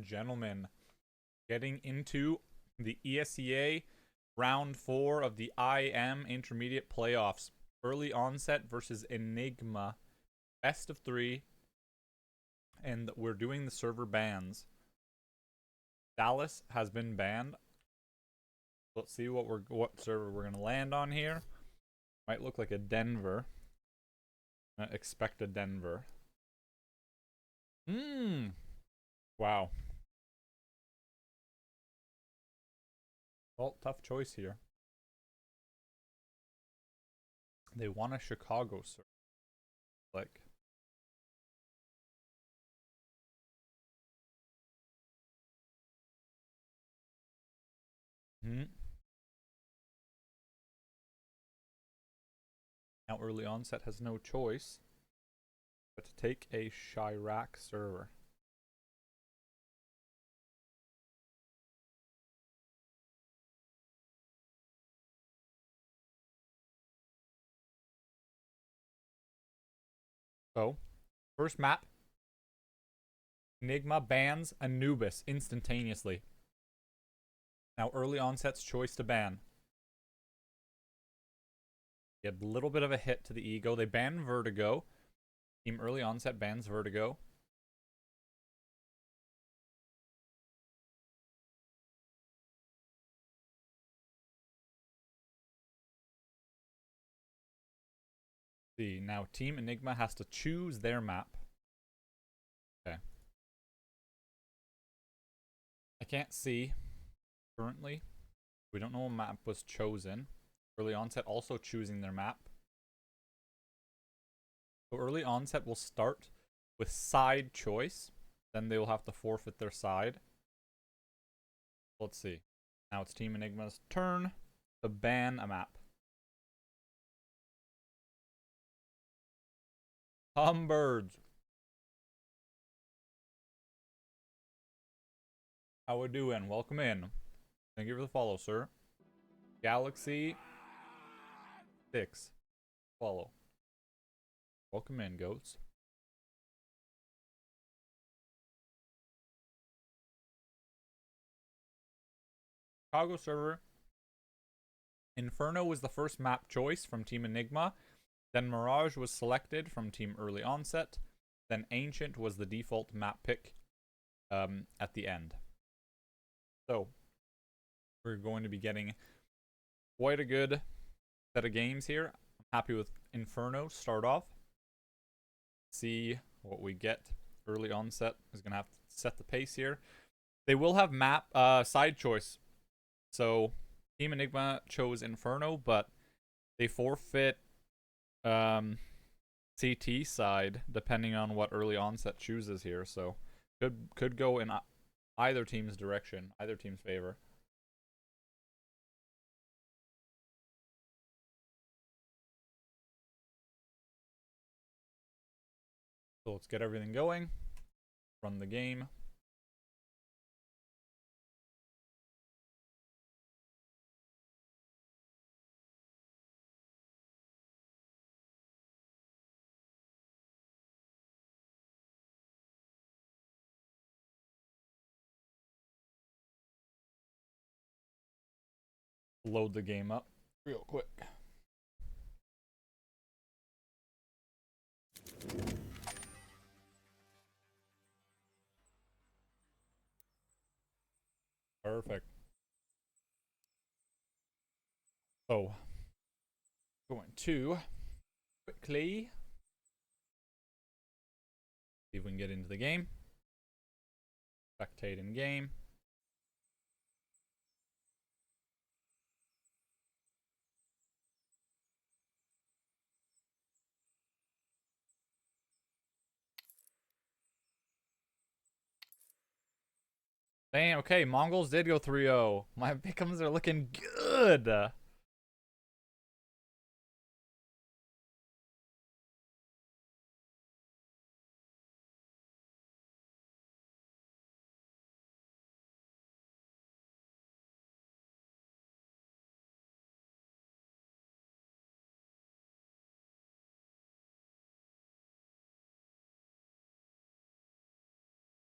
gentlemen, getting into the ESEA round 4 of the IM intermediate playoffs. Early Onset versus Enigma. Best of 3. And we're doing the server bans. Dallas has been banned. Let's see what server we're gonna land on here. Might look like a Denver. Expect a Denver. Wow. Well, tough choice here. They want a Chicago server. Like. Now Early Onset has no choice but to take a Chirac server. So, first map. Enigma bans Anubis instantaneously. Now Early Onset's choice to ban. Get a little bit of a hit to the ego. They ban Vertigo. Team Early Onset bans Vertigo. See, now Team Enigma has to choose their map. Okay. I can't see currently. We don't know what map was chosen. Early Onset also choosing their map. So Early Onset will start with side choice. Then they will have to forfeit their side. Let's see. Now it's Team Enigma's turn to ban a map. Humbirds. How we doing? Welcome in. Thank you for the follow, sir. Galaxy 6. Follow. Welcome in, goats. Chicago server. Inferno was the first map choice from Team Enigma. Then Mirage was selected from Team Early Onset. Then Ancient was the default map pick at the end. So, we're going to be getting quite a good set of games here. I'm happy with Inferno. Start off. See what we get. Early Onset is going to have to set the pace here. They will have map side choice. So, Team Enigma chose Inferno, but they forfeit CT side depending on what Early Onset chooses here. So, could go in either team's direction, either team's favor. So let's get everything going. Run the game. Load the game up real quick. Perfect. So, going to quickly see if we can get into the game. Spectate in game. Damn, okay, Mongols did go 3-0. My pick'ems are looking good.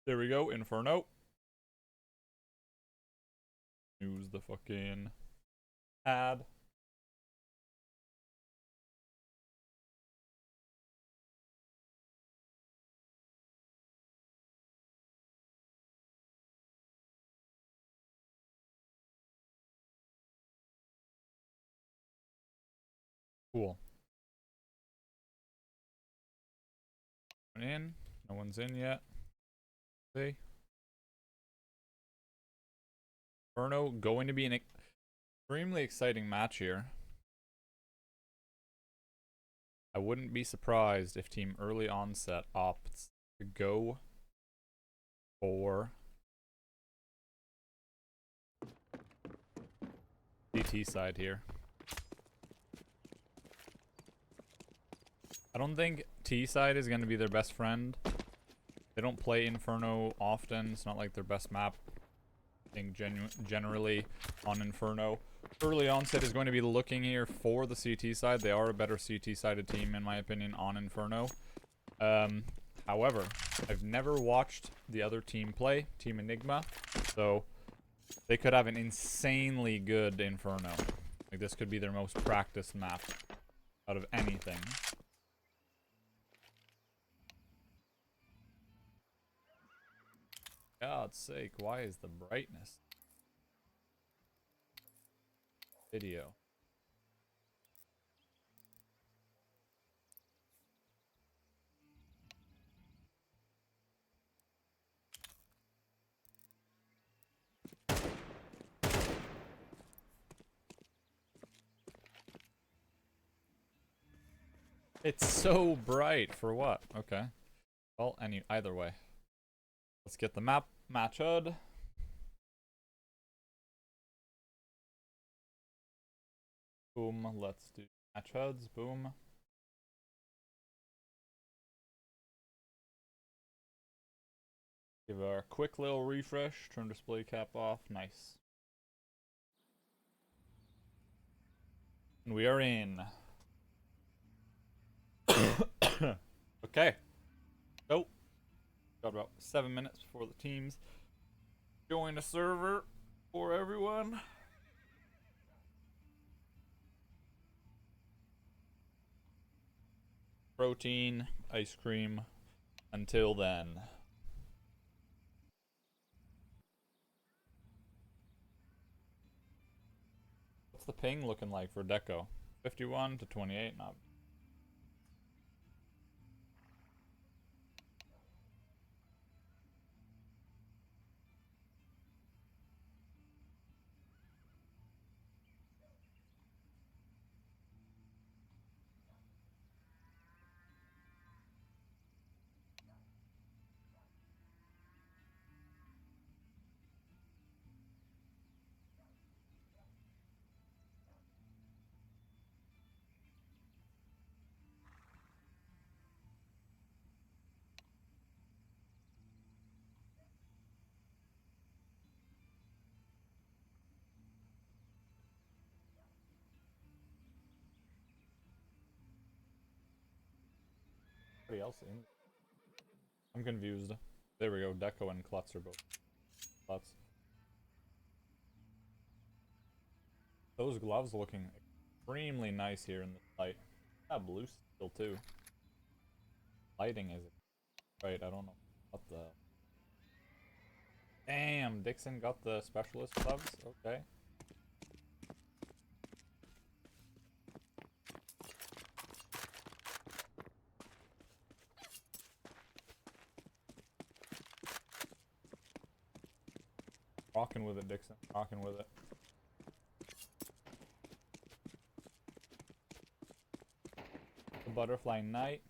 There we go, Inferno. Use the fucking ad. Cool. In. No one's in yet. See? Inferno going to be an extremely exciting match here. I wouldn't be surprised if Team Early Onset opts to go for CT side here. I don't think T side is going to be their best friend. They don't play Inferno often. It's not like their best map. I think generally on Inferno. Early Onset is going to be looking here for the CT side. They are a better CT sided team in my opinion on Inferno. However, I've never watched the other team play, Team Enigma. So they could have an insanely good Inferno. Like this could be their most practiced map out of anything. God's sake, why is the brightness video? It's so bright for what? Okay. Well, either way. Let's get the match HUD. Boom. Let's do match HUDs. Boom. Give our quick little refresh. Turn display cap off. Nice. And we are in. Okay. So, got about 7 minutes before the teams join a server for everyone. Protein, ice cream. Until then. What's the ping looking like for Deco? 51 to 28, not. Anybody else in? I'm confused. There we go. Deco and Klutz are both. Klutz. Those gloves looking extremely nice here in the light. That blue still too. Lighting is right. I don't know what the. Damn, Dixon got the specialist gloves. Okay. Rocking with it, Dixon. Rocking with it. The Butterfly Knight.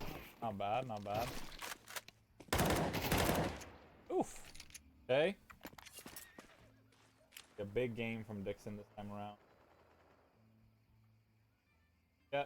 Not bad, not bad. Oof. Okay. A big game from Dixon this time around. Yeah.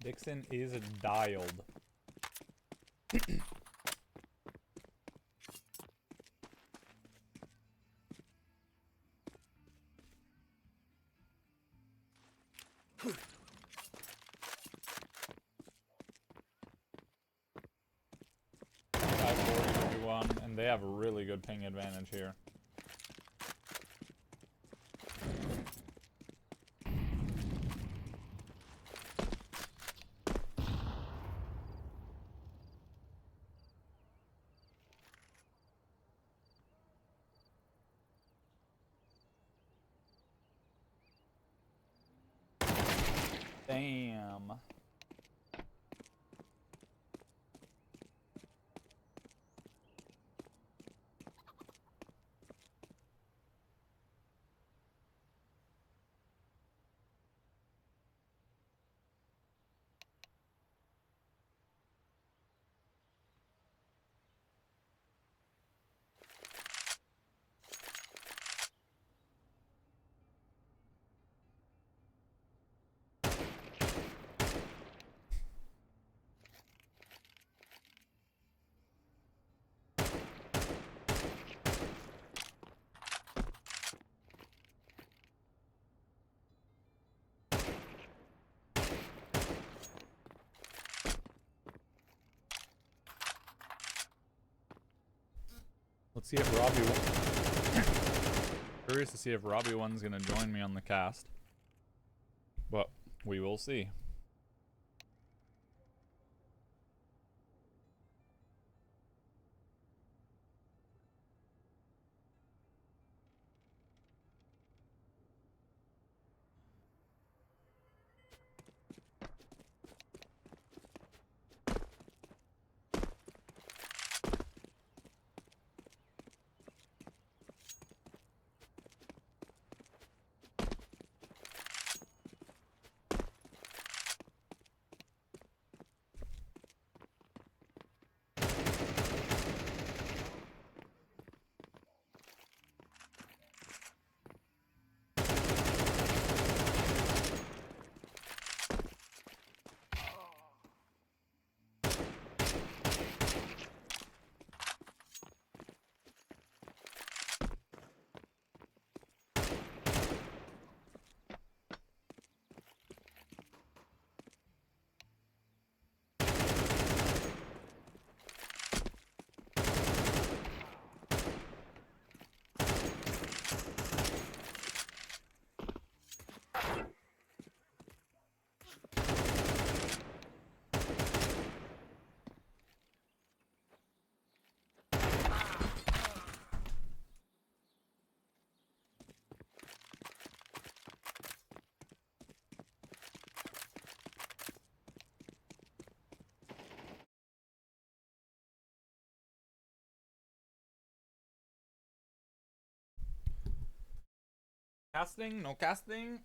Dixon is dialed. They have a really good ping advantage here. Damn. Let's see if Robbie... Curious to see if Robbie One's gonna join me on the cast. But we will see. Casting? No casting?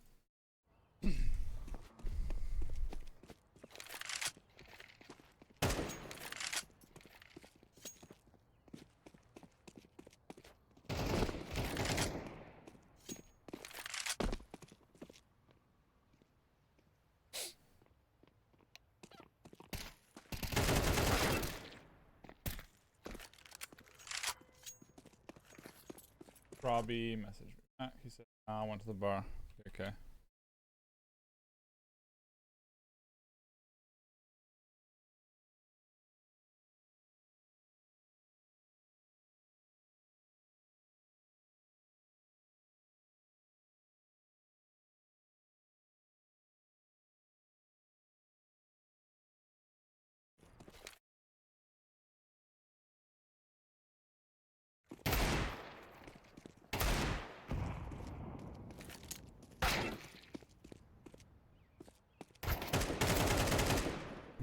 Robbie messaged me. He said, I went to the bar. Okay.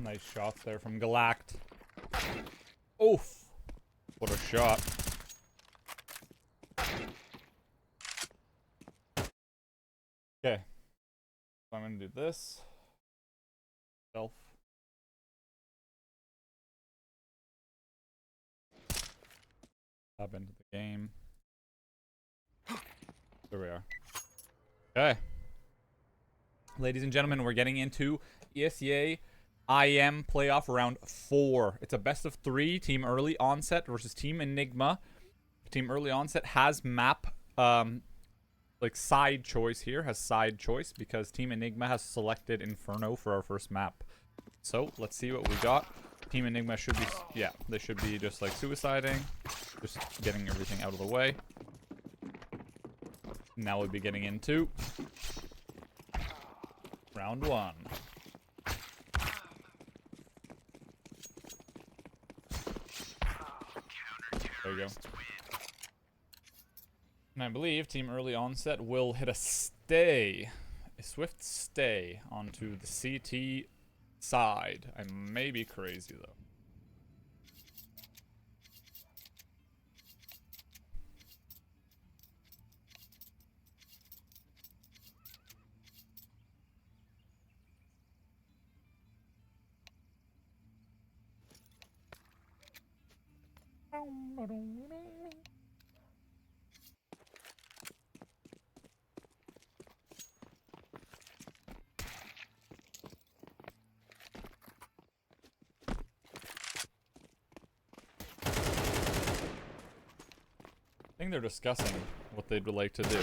Nice shots there from Galact. Oof. What a shot. Okay. So I'm going to do this. Self. Tap into the game. There we are. Okay. Ladies and gentlemen, we're getting into Esea IM playoff round 4. It's a best of 3. Team Early Onset versus Team Enigma. Team Early Onset has map like side choice here, has side choice because Team Enigma has selected Inferno for our first map. So let's see what we got. Team Enigma should be, yeah, they should be just like suiciding. Just getting everything out of the way. Now we'll be getting into round 1. There you go. And I believe Team Early Onset will hit a stay. A swift stay onto the CT side. I may be crazy, though. I think they're discussing what they'd like to do.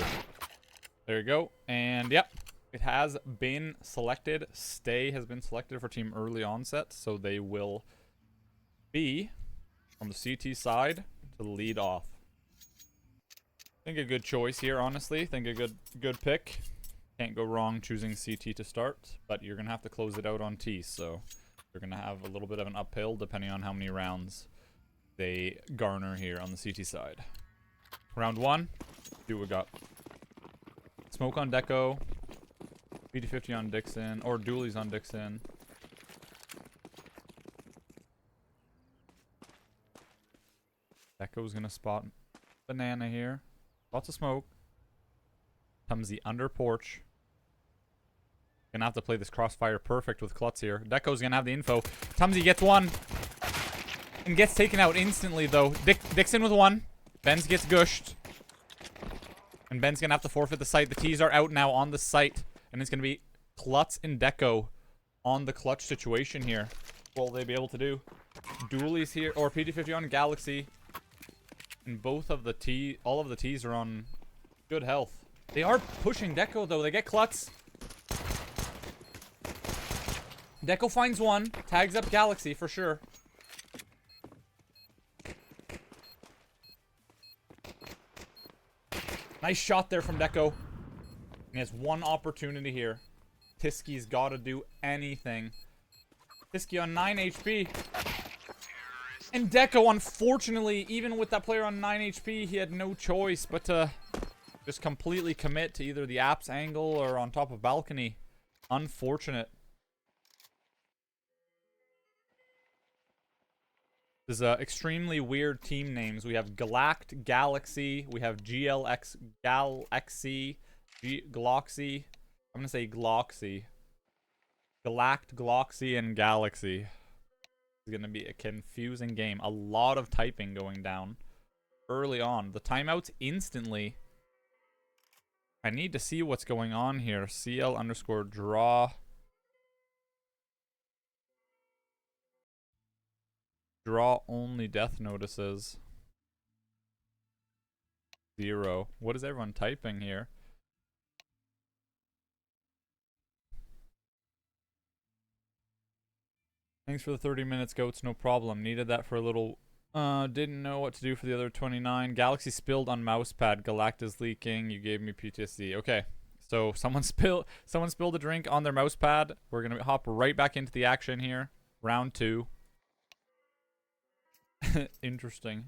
There you go. And yep, it has been selected. Stay has been selected for Team Early Onset. So they will be on the CT side to lead off. I think a good choice here, honestly. I think a good pick. Can't go wrong choosing CT to start, but you're going to have to close it out on T. So you're going to have a little bit of an uphill depending on how many rounds they garner here on the CT side. Round 1, see what we got. Smoke on Deco. BD50 on Dixon. Or dualies on Dixon. Deco's gonna spot banana here. Lots of smoke. Tumsy under porch. Gonna have to play this crossfire perfect with Klutz here. Deco's gonna have the info. Tumsy gets one. And gets taken out instantly though. Dixon with one. Benz gets gushed. And Ben's gonna have to forfeit the site. The T's are out now on the site. And it's gonna be Klutz and Deco on the clutch situation here. What will they be able to do? Dualies here, or PD50 on Galaxy. And both of the all of the T's are on good health. They are pushing Deco though. They get Klutz. Deco finds one. Tags up Galaxy for sure. Nice shot there from Deco. He has one opportunity here. Tiski's got to do anything. Tiski on 9 HP. And Deco, unfortunately, even with that player on 9 HP, he had no choice but to just completely commit to either the apps angle or on top of balcony. Unfortunate. This is extremely weird team names. We have Galact Galaxy. We have GLX Galaxy. Gloxy. I'm going to say Gloxy. Galact, Gloxy, and Galaxy. It's going to be a confusing game. A lot of typing going down early on. The timeouts instantly. I need to see what's going on here. CL underscore draw. Draw only death notices. 0. What is everyone typing here? Thanks for the 30 minutes, goats. No problem. Needed that for a little. Didn't know what to do for the other 29. Galaxy spilled on mousepad. Galacta's leaking. You gave me PTSD. Okay. So someone spilled a drink on their mousepad. We're gonna hop right back into the action here. Round 2. Interesting.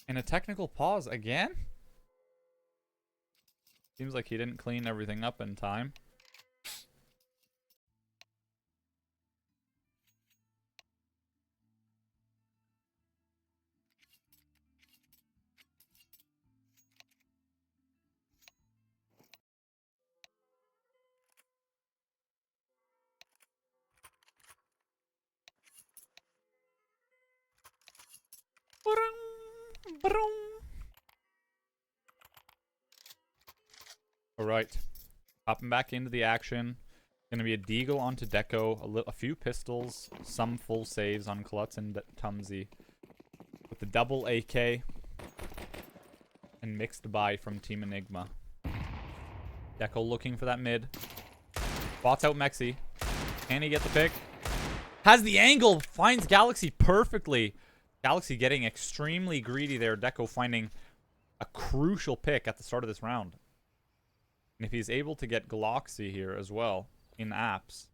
And a technical pause again? Seems like he didn't clean everything up in time. Alright. Hopping back into the action. Gonna be a Deagle onto Deco. A few pistols. Some full saves on Klutz and Tumsy. With the double AK. And mixed buy from Team Enigma. Deco looking for that mid. Spots out Mexi. Can he get the pick? Has the angle. Finds Galaxy perfectly. Galaxy getting extremely greedy there. Deco finding a crucial pick at the start of this round. And if he's able to get Galaxy here as well in apps,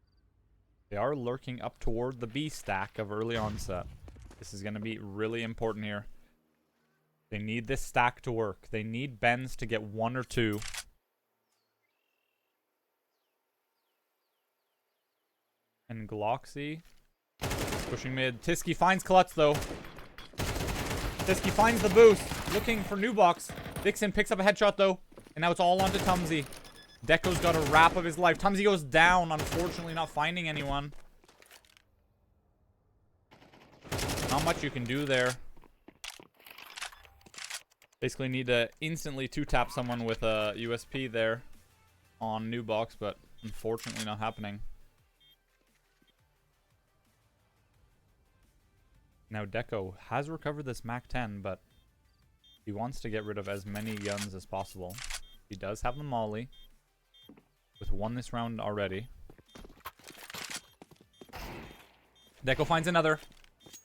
they are lurking up toward the B stack of early onset. This is going to be really important here. They need this stack to work. They need Benz to get 1 or 2. And Galaxy pushing mid. Tisky finds Klutz though. Tisky finds the boost. Looking for new box. Dixon picks up a headshot though. And now it's all onto Tumsy. Deco's got a wrap of his life. Tumsy goes down, unfortunately not finding anyone. Not much you can do there. Basically need to instantly 2-tap someone with a USP there on new box, but unfortunately not happening. Now Deco has recovered this MAC-10, but he wants to get rid of as many guns as possible. He does have the Molly, with 1 this round already. Deco finds another,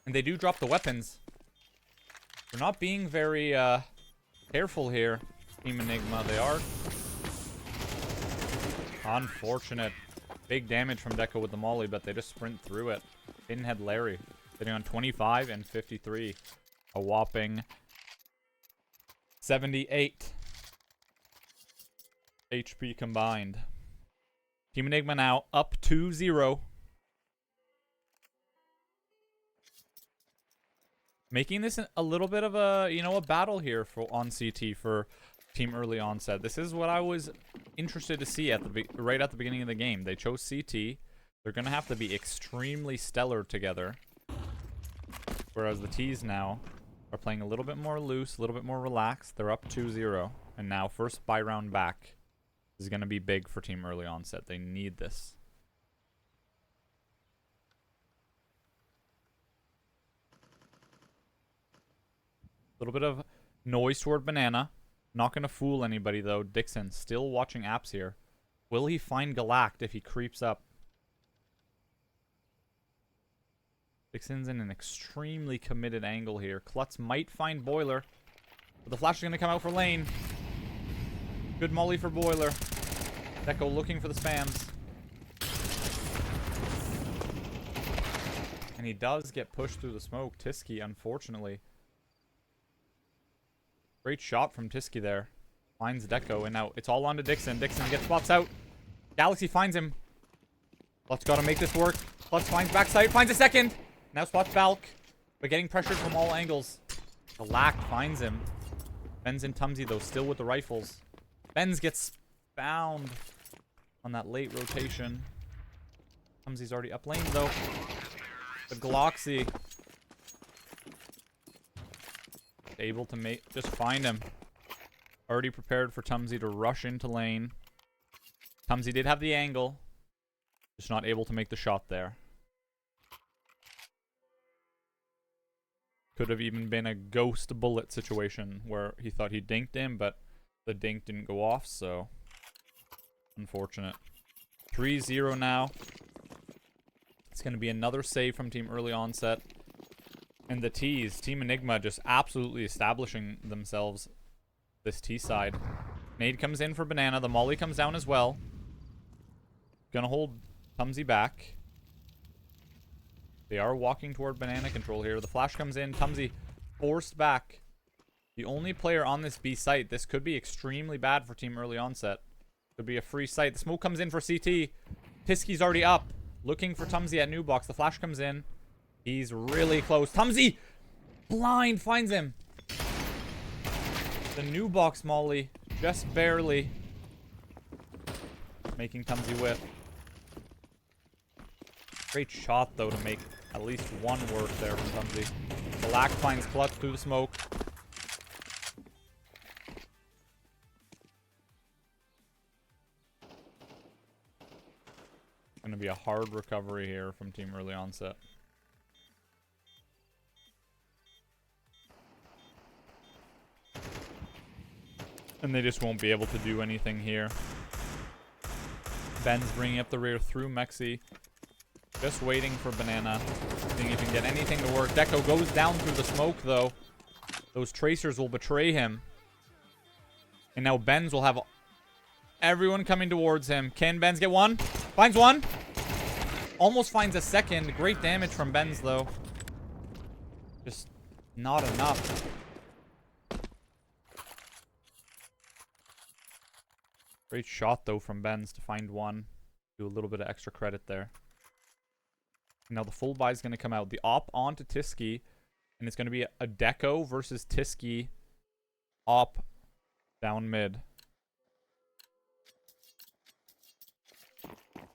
and they do drop the weapons. They're not being very careful here, Team Enigma. They are. Unfortunate. Big damage from Deco with the Molly, but they just sprint through it. Pinhead Larry sitting on 25 and 53. A whopping 78 HP combined. Team Enigma now up 2-0. Making this a little bit of a, a battle here on CT for Team Early Onset. This is what I was interested to see right at the beginning of the game. They chose CT. They're going to have to be extremely stellar together. Whereas the T's now are playing a little bit more loose, a little bit more relaxed. They're up 2-0. And now first buy round back is going to be big for Team Early Onset. They need this. A little bit of noise toward Banana. Not going to fool anybody, though. Dixon still watching apps here. Will he find Galact if he creeps up? Dixon's in an extremely committed angle here. Klutz might find Boiler. But the flash is going to come out for Lane. Good molly for Boiler. Deco looking for the spams. And he does get pushed through the smoke. Tisky, unfortunately. Great shot from Tisky there. Finds Deco, and now it's all on to Dixon. Dixon gets spots out. Galaxy finds him. Klutz got to make this work. Klutz finds backside, finds a second. Now spots Valk, but getting pressured from all angles. Galact finds him. Benz and Tumsy, though, still with the rifles. Benz gets found on that late rotation. Tumsy's already up lane, though. The Galaxy able to just find him. Already prepared for Tumsy to rush into lane. Tumsy did have the angle. Just not able to make the shot there. Could have even been a ghost bullet situation where he thought he dinked him, but the dink didn't go off, so unfortunate. 3-0 now. It's going to be another save from Team Early Onset. And the T's, Team Enigma, just absolutely establishing themselves this T side. Nade comes in for Banana. The Molly comes down as well. Gonna hold Tumsy back. They are walking toward Banana control here. The flash comes in. Tumsy forced back. The only player on this B site. This could be extremely bad for Team Early Onset. Could be a free site. The smoke comes in for CT. Tisky's already up. Looking for Tumsy at new box. The flash comes in. He's really close. Tumsy! Blind finds him. The new box Molly. Just barely. Making Tumsy whiff. Great shot, though, to make at least one work there from Tumsy. Black finds Klutz through the smoke. Gonna be a hard recovery here from Team Early Onset. And they just won't be able to do anything here. Ben's bringing up the rear through Mexi. Just waiting for Banana. Seeing if he can get anything to work. Deco goes down through the smoke, though. Those tracers will betray him. And now Benz will have everyone coming towards him. Can Benz get one? Finds one. Almost finds a second. Great damage from Benz, though. Just not enough. Great shot, though, from Benz to find one. Do a little bit of extra credit there. Now the full buy is going to come out. The op onto Tiski. And it's going to be a Deco versus Tiski op down mid.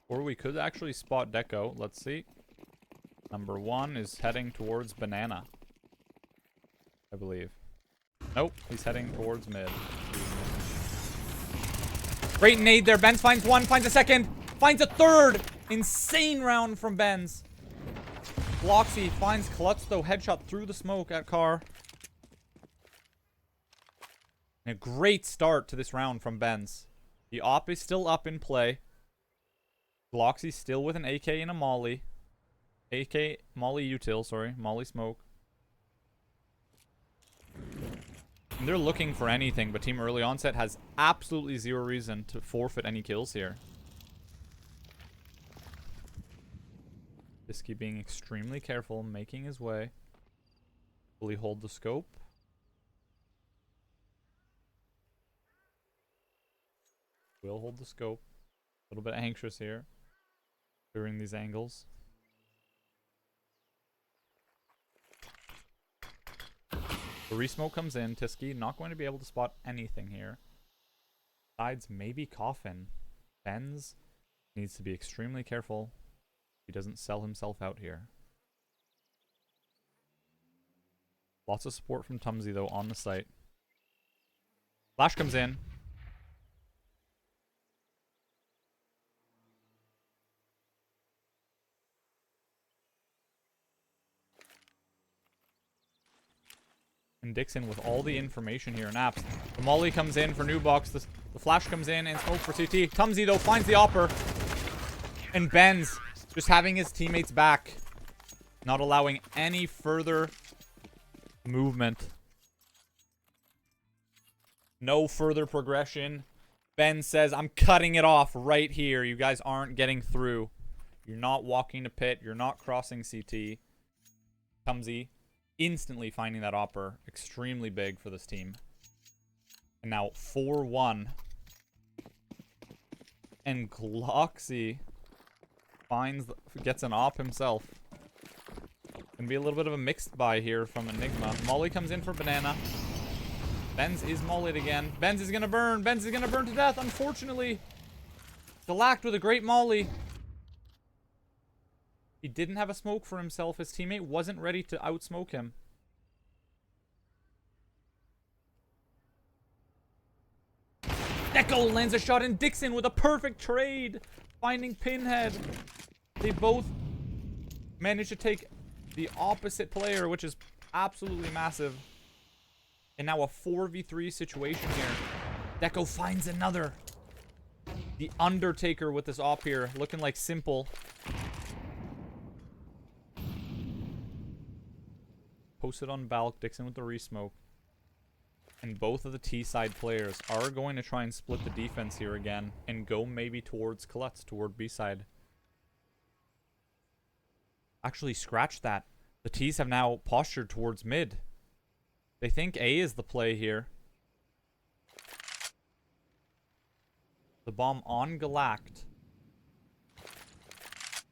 Or we could actually spot Deco. Let's see. Number 1 is heading towards Banana, I believe. Nope, he's heading towards mid. Great nade there. Benz finds one, finds a second, finds a third. Insane round from Benz. Bloxy finds Klutz, though. Headshot through the smoke at Car. And a great start to this round from Benz. The op is still up in play. Bloxy still with an AK and a Molly. AK, Molly util, sorry. Molly smoke. And they're looking for anything, but Team Early Onset has absolutely zero reason to forfeit any kills here. Tiski being extremely careful, making his way. Will he hold the scope? Will hold the scope. A little bit anxious here. During these angles. The resmoke comes in. Tiski not going to be able to spot anything here. Besides maybe Coffin. Benz needs to be extremely careful. He doesn't sell himself out here. Lots of support from Tumsy, though, on the site. Flash comes in. And Dixon with all the information here in apps. The Molly comes in for new box. The flash comes in and smoke for CT. Tumsy, though, finds the opper. And Benz just having his teammates back. Not allowing any further movement. No further progression. Ben says, I'm cutting it off right here. You guys aren't getting through. You're not walking to pit. You're not crossing CT. Tumsy instantly finding that opper. Extremely big for this team. And now 4-1. And Gloxy gets an op himself. Gonna be a little bit of a mixed buy here from Enigma. Molly comes in for Banana. Benz is mollied again. Benz is gonna burn. Benz is gonna burn to death, unfortunately. Galact with a great molly. He didn't have a smoke for himself. His teammate wasn't ready to outsmoke him. Deco lands a shot in. Dixon with a perfect trade. Finding Pinhead. They both managed to take the opposite player, which is absolutely massive. And now a 4v3 situation here. Deco finds another. The Undertaker with this op here. Looking like Simple. Posted on Balk. Dixon with the resmoke. And both of the T-side players are going to try and split the defense here again. And go maybe towards Klutz, toward B-side. Actually, scratch that. The T's have now postured towards mid. They think A is the play here. The bomb on Galact.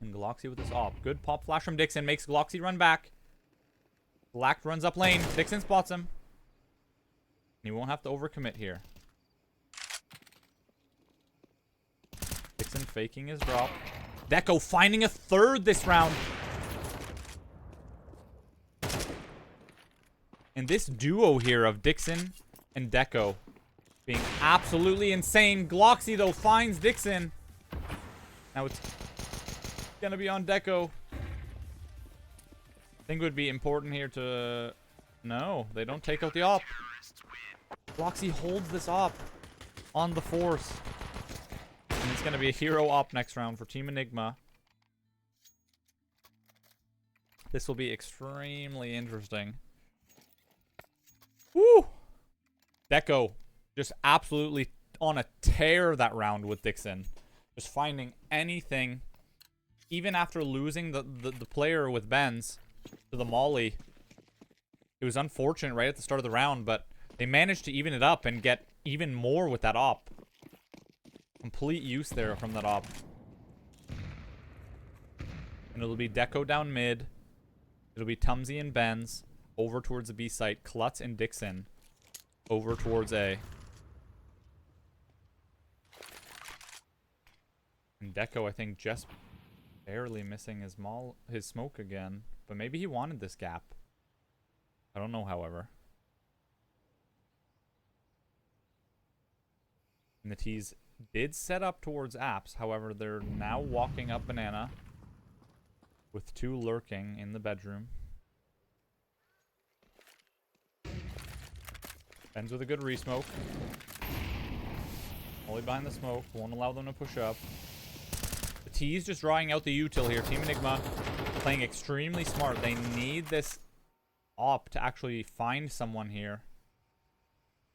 And Gloxy with this op. Good pop flash from Dixon. Makes Gloxy run back. Galact runs up lane. Dixon spots him. And he won't have to overcommit here. Dixon faking his drop. Deco finding a third this round. And this duo here of Dixon and Deco being absolutely insane. Gloxy, though, finds Dixon. Now it's going to be on Deco. I think it would be important here to... No, they don't take out the op. Gloxy holds this op on the force. And it's going to be a hero op next round for Team Enigma. This will be extremely interesting. Woo! Deco just absolutely on a tear that round with Dixon. Just finding anything. Even after losing the player with Benz to the Molly. It was unfortunate right at the start of the round, but they managed to even it up and get even more with that op. Complete use there from that op. And it'll be Deco down mid. It'll be Tumsy and Benz over towards the B site. Klutz and Dixon over towards A. And Deco, I think, just barely missing his smoke again. But maybe he wanted this gap. I don't know, however. And the T's did set up towards apps. However, they're now walking up banana. With 2 lurking in the bedroom. Benz with a good re-smoke. Only behind the smoke. Won't allow them to push up. The T's just drawing out the util here. Team Enigma playing extremely smart. They need this op to actually find someone here.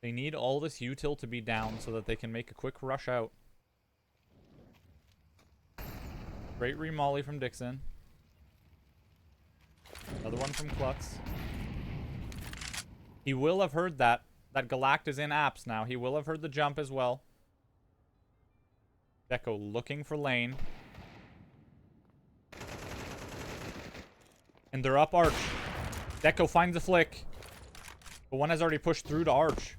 They need all this util to be down so that they can make a quick rush out. Great re-molly from Dixon. Another one from Klutz. He will have heard that Galact is in apps now. He will have heard the jump as well. Deco looking for lane. And they're up arch. Deco finds a flick. But one has already pushed through to arch.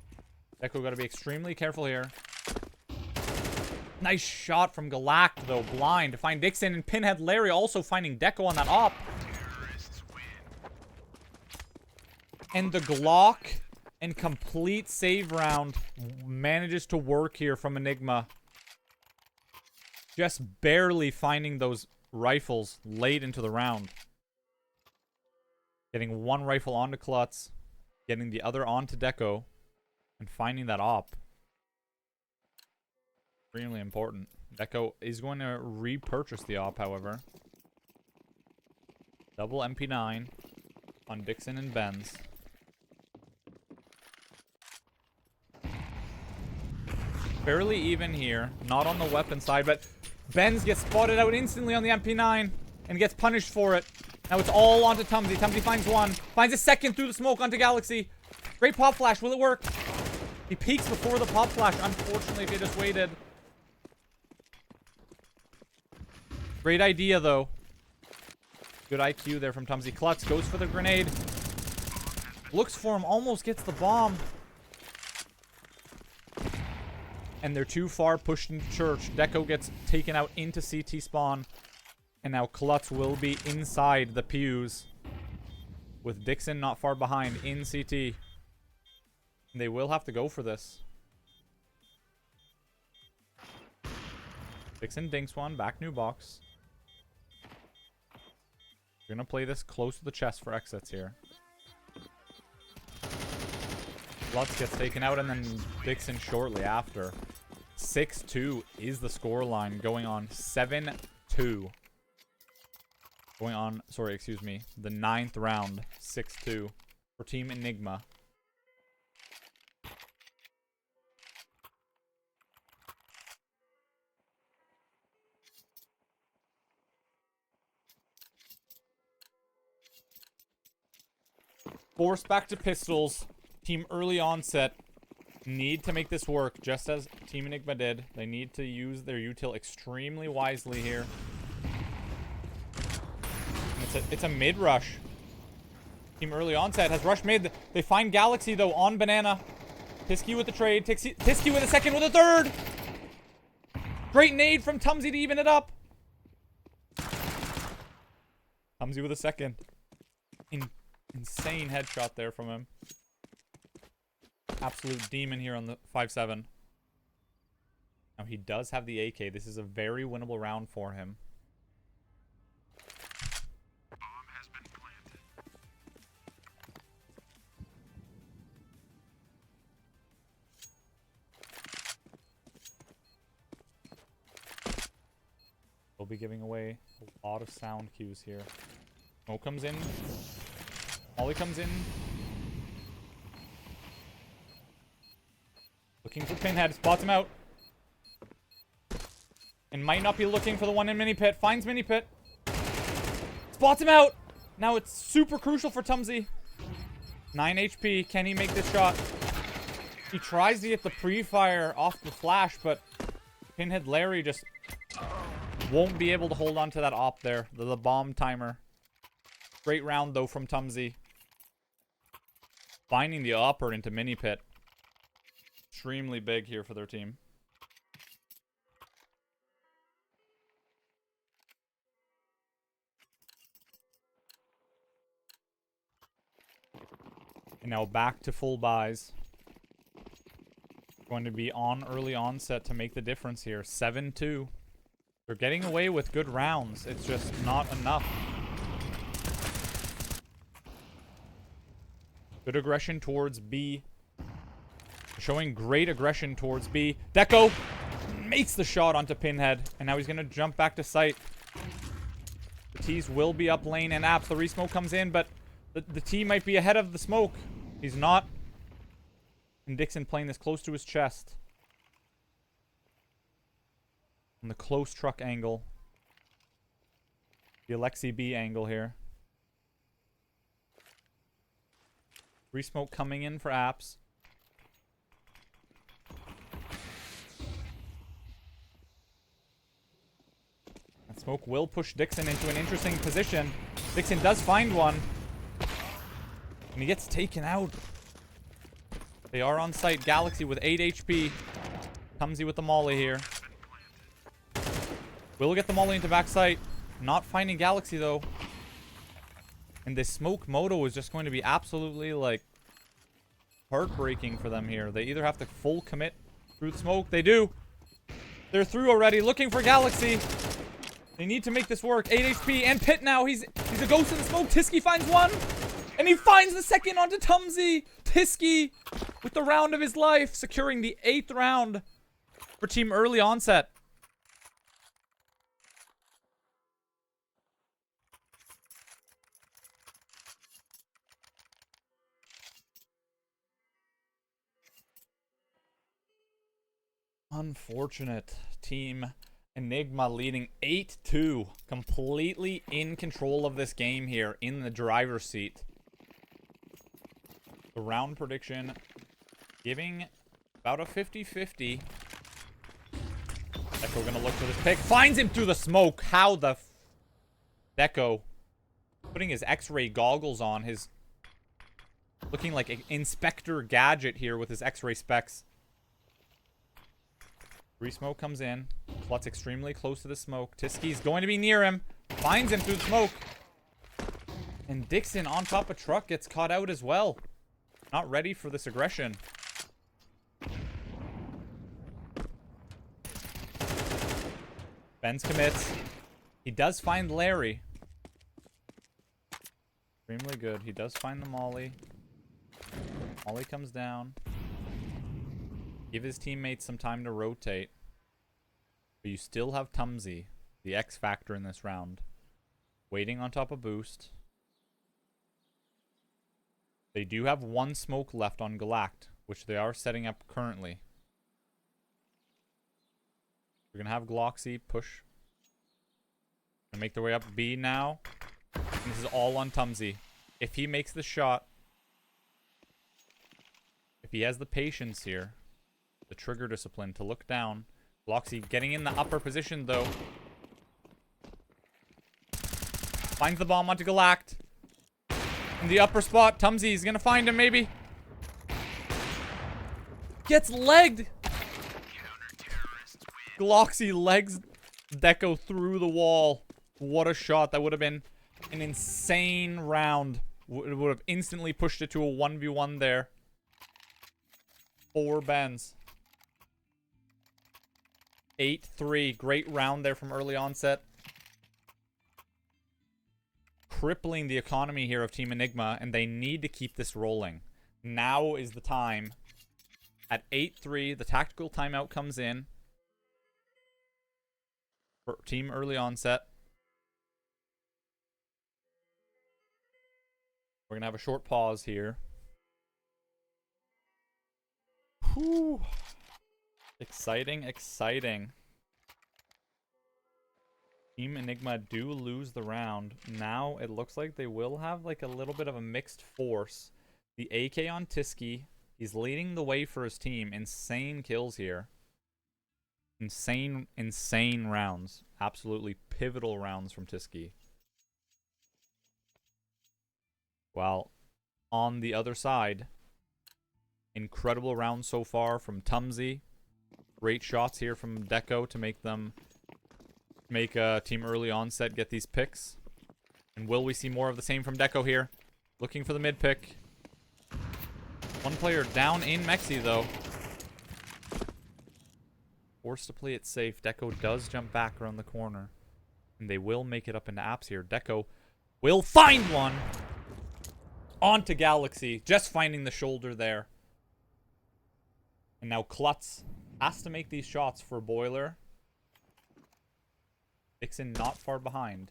Deco got to be extremely careful here. Nice shot from Galact, though. Blind to find Dixon. And Pinhead Larry also finding Deco on that op. And the Glock and complete save round manages to work here from Enigma. Just barely finding those rifles late into the round. Getting one rifle onto Klutz. Getting the other onto Deco. And finding that op. Extremely important. Deco is going to repurchase the op, however. Double MP9 on Dixon and Benz. Fairly even here. Not on the weapon side, but Benz gets spotted out instantly on the MP9 and gets punished for it. Now it's all onto Tumsy. Tumsy finds one. Finds a second through the smoke onto Galaxy. Great pop flash. Will it work? He peeks before the pop flash. Unfortunately, if he just waited. Great idea, though. Good IQ there from Tumsy. Klutz goes for the grenade. Looks for him. Almost gets the bomb. And they're too far pushed into church. Deco gets taken out into CT spawn. And now Klutz will be inside the pews. With Dixon not far behind in CT. And they will have to go for this. Dixon dinks one. Back new box. We're going to play this close to the chest for exits here. Klutz gets taken out and then Dixon shortly after. 6-2 is the score line, going on 7-2. Going on, sorry, excuse me, the 9th round, 6-2 for Team Enigma. Force back to pistols. Team early onset need to make this work, just as Team Enigma did. They need to use their util extremely wisely here. It's a mid rush. Team early onset has rushed mid. They find Galaxy though on banana. Tisky with the trade. Tisky with a second, with a third. Great nade from Tumsy to even it up. Tumsy with a second. Insane headshot there from him. Absolute demon here on the 5-7. Now he does have the AK. This is a very winnable round for him. Bomb has been planted. We'll be giving away a lot of sound cues here. Smoke comes in. Molly comes in. Looking for Pinhead. Spots him out. And might not be looking for the one in mini pit. Finds mini pit. Spots him out. Now it's super crucial for Tumsy. 9 HP. Can he make this shot? He tries to get the pre-fire off the flash, but Pinhead Larry just won't be able to hold on to that op there. The bomb timer. Great round, though, from Tumsy. Finding the opper into mini pit. Extremely big here for their team. And now back to full buys. Going to be on early onset to make the difference here. 7-2. They're getting away with good rounds. It's just not enough. Good aggression towards B. Showing great aggression towards B. Deco makes the shot onto Pinhead. And now he's going to jump back to site. The T's will be up lane and apps. The resmoke comes in, but the T might be ahead of the smoke. He's not. And Dixon playing this close to his chest. On the close truck angle. The Alexi B angle here. Resmoke coming in for apps. That smoke will push Dixon into an interesting position. Dixon does find one. And he gets taken out. They are on site. Galaxy with 8 HP. Tumsy with the molly here. Will get the molly into backside. Not finding Galaxy, though. And this smoke moto is just going to be absolutely, like, heartbreaking for them here. They either have to full commit through the smoke. They do. They're through already. Looking for Galaxy. They need to make this work. 8 HP. And Pit now. He's a ghost in the smoke. Tisky finds one. And he finds the second onto Tumsy. Tisky with the round of his life. Securing the 8th round for Team Early Onset. Unfortunate. Team Enigma leading 8-2. Completely in control of this game here. In the driver's seat. The round prediction giving about a 50-50. Deco gonna look for this pick. Finds him through the smoke. How the Deco putting his X-ray goggles on. His looking like an Inspector Gadget here with his X-ray specs. Resmoke comes in. Klutz extremely close to the smoke. Tisky's going to be near him. Finds him through the smoke. And Dixon on top of truck gets caught out as well. Not ready for this aggression. Benz commits. He does find Larry. Extremely good. He does find the molly. Molly comes down. Give his teammates some time to rotate. But you still have Tumsy, the X factor in this round. Waiting on top of boost. They do have one smoke left on Galact, which they are setting up currently. We're going to have Gloxy push. Gonna make their way up B now. And this is all on Tumsy. If he makes the shot, if he has the patience here, the trigger discipline to look down. Gloxy getting in the upper position, though. Finds the bomb onto Galact. In the upper spot, Tumsy is going to find him, maybe. Gets legged. Gloxy legs Deco through the wall. What a shot. That would have been an insane round. It would have instantly pushed it to a 1v1 there. 4 Bens. 8-3. Great round there from early onset. Crippling the economy here of Team Enigma, and they need to keep this rolling. Now is the time. At 8-3, the tactical timeout comes in for Team Early Onset. We're going to have a short pause here. Whew. Exciting, exciting. Team Enigma do lose the round. Now, it looks like they will have like a little bit of a mixed force. The AK on Tiski. He's leading the way for his team. Insane kills here. Insane, insane rounds. Absolutely pivotal rounds from Tiski. While on the other side, incredible rounds so far from Tumsy. Great shots here from Deco to make Team Early Onset get these picks. And will we see more of the same from Deco here? Looking for the mid pick. One player down in Mexi though. Forced to play it safe. Deco does jump back around the corner. And they will make it up into apps here. Deco will find one. On to Galaxy. Just finding the shoulder there. And now Klutz has to make these shots for Boiler. Dixon not far behind.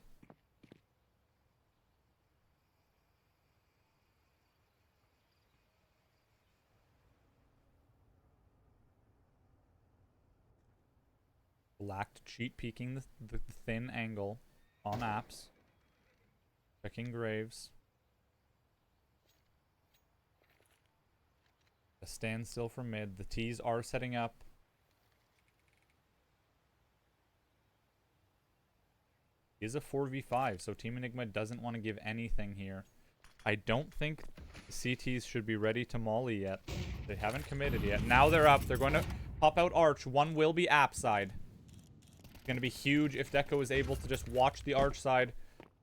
Lacked cheat peeking the thin angle on apps. Checking Graves. A standstill for mid. The T's are setting up. He is a 4v5, so Team Enigma doesn't want to give anything here. I don't think the CTs should be ready to molly yet. They haven't committed yet. Now they're up. They're going to pop out Arch. One will be app side. It's going to be huge if Deco is able to just watch the Arch side.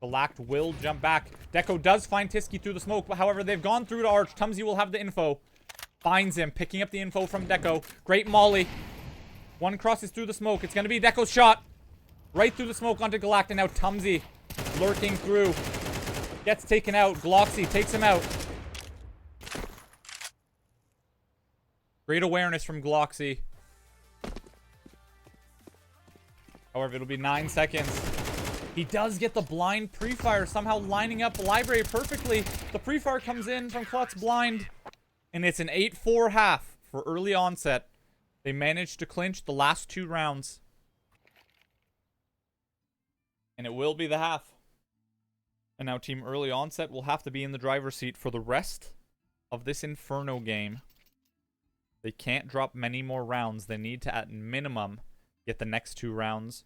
The Lacked will jump back. Deco does find Tiski through the smoke, but however, they've gone through to Arch. Tumsy will have the info. Finds him, picking up the info from Deco. Great molly. One crosses through the smoke. It's going to be Deco's shot. Right through the smoke onto Galacta. Now Tumsy lurking through. Gets taken out. Gloxy takes him out. Great awareness from Gloxy. However, it'll be 9 seconds. He does get the blind pre-fire, somehow lining up the library perfectly. The pre-fire comes in from Klutz blind. And it's an 8-4 half for Early Onset. They managed to clinch the last 2 rounds. And it will be the half. And now Team Early Onset will have to be in the driver's seat for the rest of this Inferno game. They can't drop many more rounds. They need to, at minimum, get the next 2 rounds.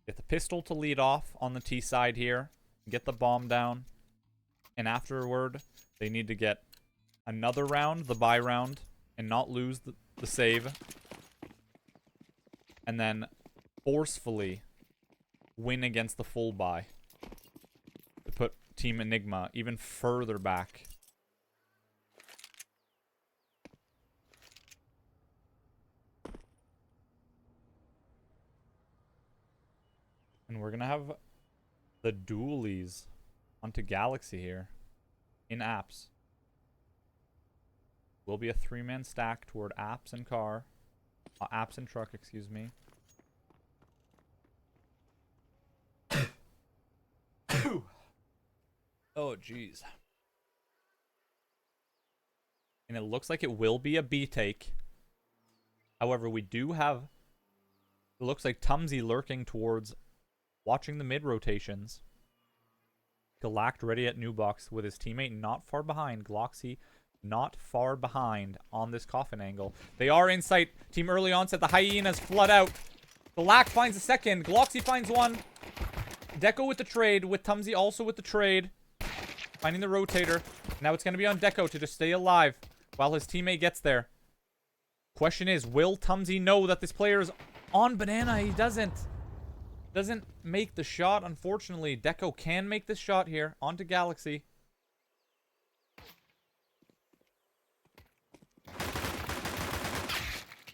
Get the pistol to lead off on the T side here. Get the bomb down. And afterward, they need to get another round, the buy round, and not lose the save. And then forcefully win against the full buy. To put Team Enigma even further back. And we're going to have the dualies onto Galaxy here in apps. Will be a 3-man stack toward apps and car. Apps and truck, excuse me. Oh, jeez. And it looks like it will be a B take. However, we do have... It looks like Tumsy lurking towards watching the mid rotations. Galact ready at new box with his teammate not far behind. Gloxy not far behind on this coffin angle. They are in sight. Team Early Onset. The Hyenas flood out. Galact finds a second. Gloxy finds one. Deco with the trade. With Tumsy also with the trade. Finding the rotator. Now it's going to be on Deco to just stay alive while his teammate gets there. Question is, will Tumsy know that this player is on banana? He doesn't. Doesn't make the shot, unfortunately. Deco can make this shot here. Onto Galaxy.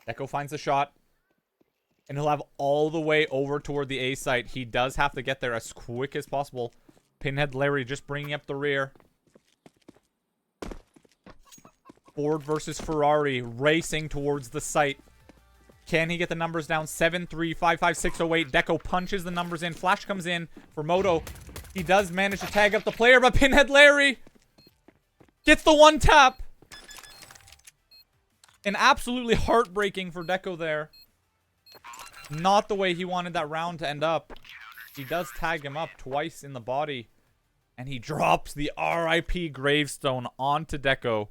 Deco finds the shot. And he'll have all the way over toward the A site. He does have to get there as quick as possible. Pinhead Larry just bringing up the rear. Ford versus Ferrari racing towards the site. Can he get the numbers down? 7-3, 5-5, 6-0-8. Deco punches the numbers in. Flash comes in for Moto. He does manage to tag up the player, but Pinhead Larry Gets the one tap. And absolutely heartbreaking for Deco there. Not the way he wanted that round to end up. He does tag him up twice in the body. And he drops the RIP gravestone onto Deco.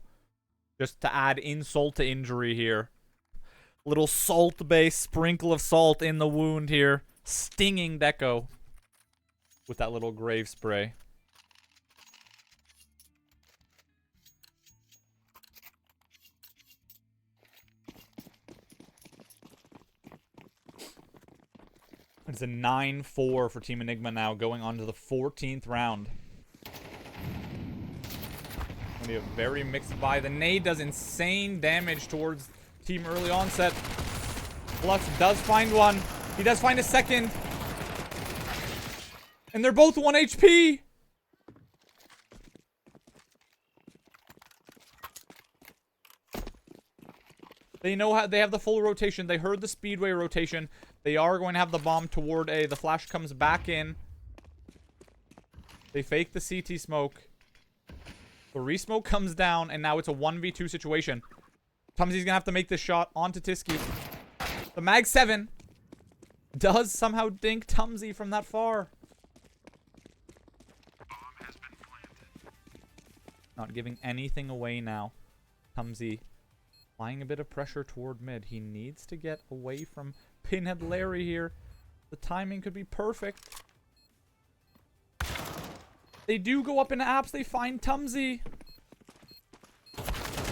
Just to add insult to injury here. Little salt-based sprinkle of salt in the wound here. Stinging Deco. With that little grave spray. It's a 9-4 for Team Enigma now, going on to the 14th round. Gonna be a very mixed buy. The nade does insane damage towards Team Early Onset. Flux does find one. He does find a second. And they're both 1 HP. They know how they have the full rotation. They heard the speedway rotation. They are going to have the bomb toward A. The flash comes back in. They fake the CT smoke. The re-smoke comes down, and now it's a 1v2 situation. Tumsy's gonna have to make this shot onto Tisky. The mag 7 does somehow dink Tumsy from that far. Not giving anything away now. Tumsy applying a bit of pressure toward mid. He needs to get away from Pinhead Larry here. The timing could be perfect. They do go up into apps. They find Tumsy.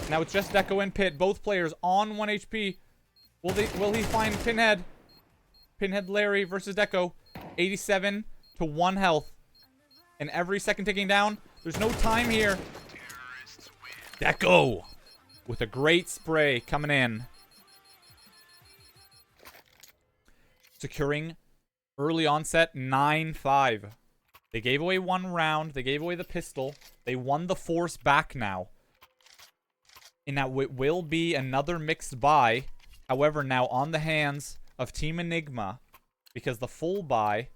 Now it's just Deco and Pit. Both players on 1 HP. Will he find Pinhead? Pinhead Larry versus Deco. 87 to 1 health. And every second ticking down. There's no time here. Deco with a great spray coming in. Securing early onset 9-5. They gave away one round. They gave away the pistol. They won the force back now. And now it will be another mixed buy. However, now on the hands of Team Enigma. Because the full buy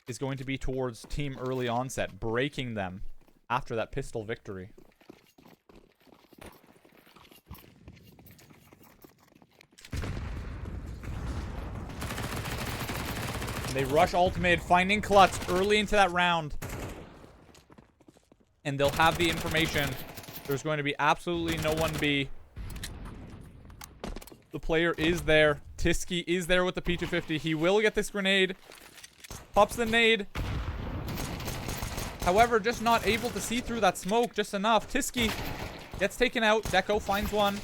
is going to be towards Team Early Onset. Breaking them after that pistol victory. They rush ult mid, finding Klutz early into that round. And they'll have the information. There's going to be absolutely no 1B. The player is there. Tisky is there with the P250. He will get this grenade. Pops the nade. However, just not able to see through that smoke just enough. Tisky gets taken out. Deco finds one.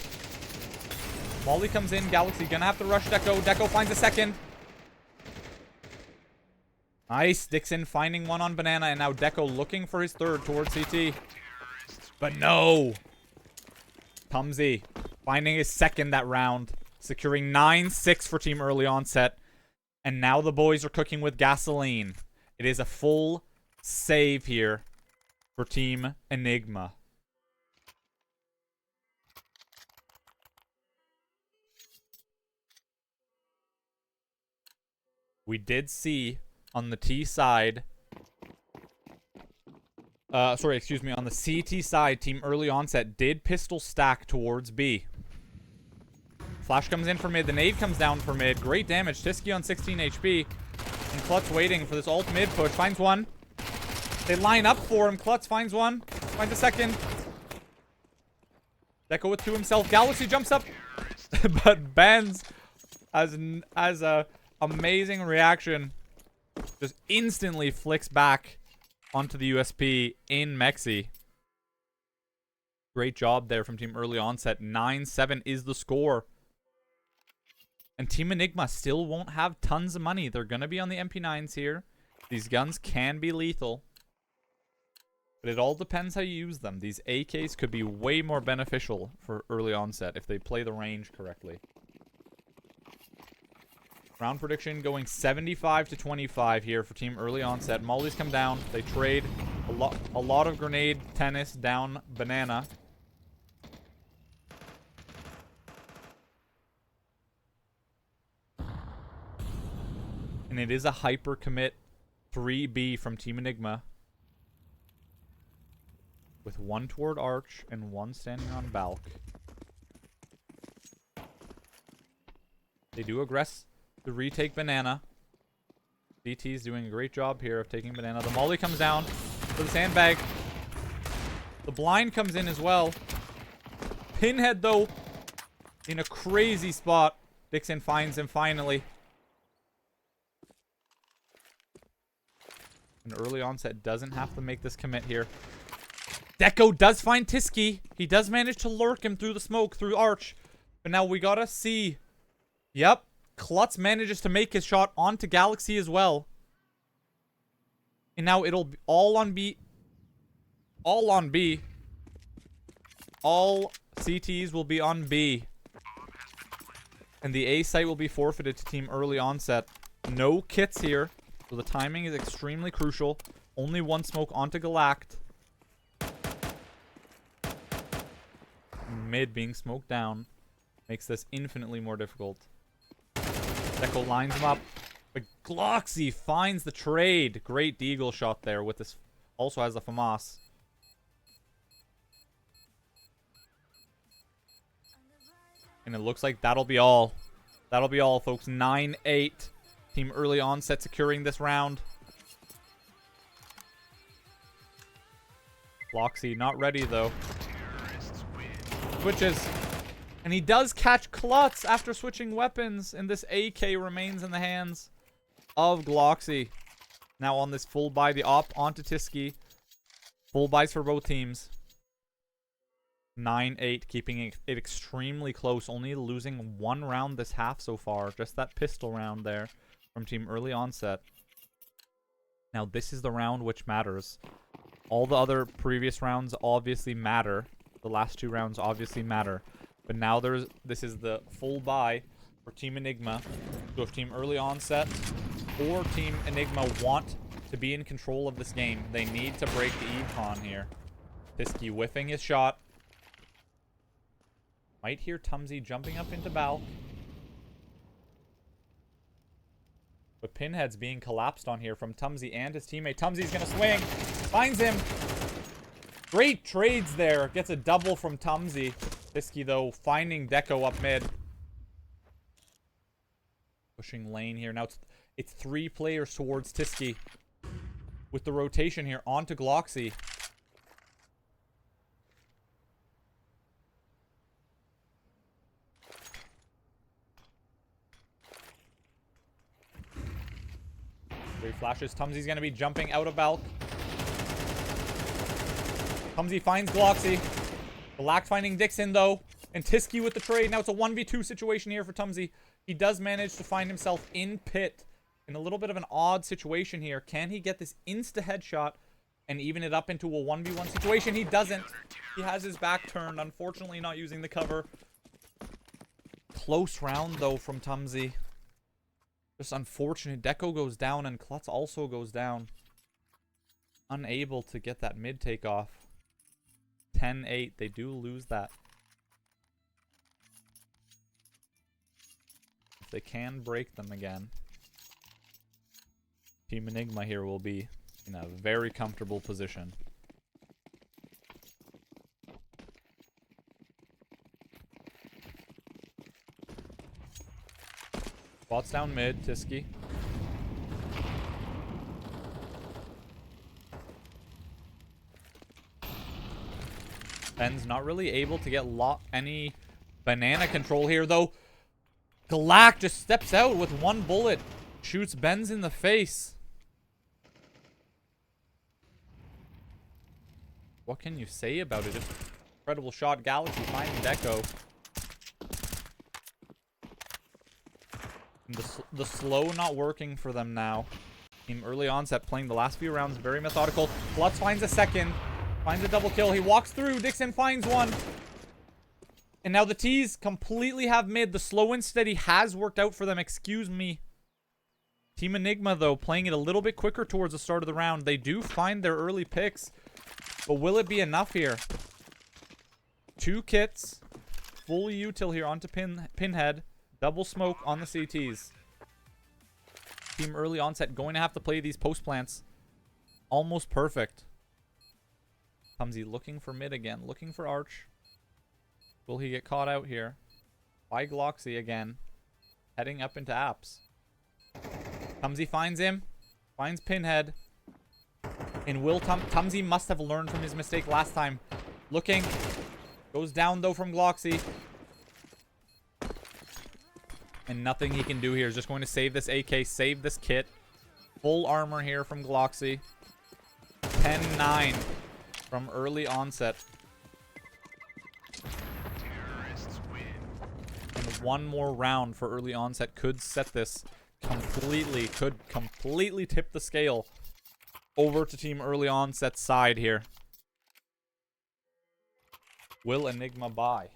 Molly comes in. Galaxy gonna have to rush Deco. Deco finds a second. Nice. Dixon finding one on Banana. And now Deco looking for his third towards CT. But no. Tumsy finding his second that round. Securing 9-6 for Team Early Onset. And now the boys are cooking with gasoline. It is a full save here for Team Enigma. We did see on the T side, on the CT side, Team Early Onset did pistol stack towards B. Flash comes in for mid. The nade comes down for mid. Great damage. Tisky on 16 HP. And Klutz waiting for this ult mid push. Finds one. They line up for him. Klutz finds one. Finds a second. Deco with two himself. Galaxy jumps up. But Benz, as a amazing reaction, just instantly flicks back onto the USP in Mexi. Great job there from Team Early Onset. 9-7 is the score. And Team Enigma still won't have tons of money. They're going to be on the MP9s here. These guns can be lethal. But it all depends how you use them. These AKs could be way more beneficial for Early Onset if they play the range correctly. Round prediction going 75 to 25 here for Team Early Onset. Molly's come down. They trade a lot of grenade tennis down Banana. And it is a hyper commit 3B from Team Enigma. with one toward Arch and one standing on Balk. They do aggress to retake Banana. DT's doing a great job here of taking Banana. The Molly comes down for the sandbag. The blind comes in as well. Pinhead, though, in a crazy spot. Dixon finds him finally. An early onset doesn't have to make this commit here. Deco does find Tiski. He does manage to lurk him through the smoke, through Arch. But now we gotta see. Yep. Klutz manages to make his shot onto Galaxy as well. And now it'll be all on B. All on B. All CTs will be on B. And the A site will be forfeited to Team Early Onset. No kits here. So the timing is extremely crucial. Only one smoke onto Galact. Mid being smoked down makes this infinitely more difficult. Deco lines him up. But Gloxy finds the trade. Great Deagle shot there with this. Also has the FAMAS. And it looks like that'll be all. That'll be all, folks. 9-8. Team Early Onset securing this round. Gloxy not ready, though. Switches. And he does catch Klutz after switching weapons. And this AK remains in the hands of Gloxy. Now on this full buy, the op onto Tiski. Full buys for both teams. 9-8, keeping it extremely close. Only losing one round this half so far. Just that pistol round there from Team Early Onset. Now this is the round which matters. All the other previous rounds obviously matter. The last two rounds obviously matter. But now this is the full buy for Team Enigma. So if Team Early Onset or Team Enigma want to be in control of this game, they need to break the econ here. Tiski whiffing his shot. Might hear Tumsy jumping up into Balk. But Pinhead's being collapsed on here from Tumsy and his teammate. Tumsy's gonna swing. Finds him. Great trades there. Gets a double from Tumsy. Tiski, though, finding Deco up mid. Pushing lane here. Now it's 3 players towards Tiski. With the rotation here onto Gloxy. Three flashes. Tumsy's going to be jumping out of Balk. Tumsy finds Gloxy. Black finding Dixon, though. And Tiski with the trade. Now it's a 1v2 situation here for Tumsy. He does manage to find himself in pit. In a little bit of an odd situation here. Can he get this insta headshot and even it up into a 1v1 situation? He doesn't. He has his back turned. Unfortunately, not using the cover. Close round, though, from Tumsy. Just unfortunate. Deco goes down and Klutz also goes down. Unable to get that mid take off. 10-8. They do lose that. If they can break them again, Team Enigma here will be in a very comfortable position. Bots down mid, Tiski. Ben's not really able to get any banana control here, though. Galak just steps out with one bullet. Shoots Benz in the face. What can you say about it? Just incredible shot. Galaxy finding Deco. The slow not working for them now. Team Early Onset playing the last few rounds very methodical. Klutz finds a second. Finds a double kill. He walks through. Dixon finds one. And now the T's completely have mid. The slow and steady has worked out for them. Excuse me. Team Enigma, though, playing it a little bit quicker towards the start of the round. They do find their early picks. But will it be enough here? 2 kits. Full util here onto Pinhead. Double smoke on the CTs. Team Early Onset going to have to play these post plants almost perfect. Tumsy looking for mid again. Looking for Arch. Will he get caught out here? By Gloxy again. Heading up into apps. Tumsy finds him. Finds Pinhead. And will Tumsy must have learned from his mistake last time. Looking. Goes down though from Gloxy. And nothing he can do here is just going to save this AK. Save this kit. Full armor here from Gloxy. 10-9 from early Onset. And one more round for early Onset could set this completely. Could completely tip the scale over to Team Early Onset's side here. Will Enigma buy?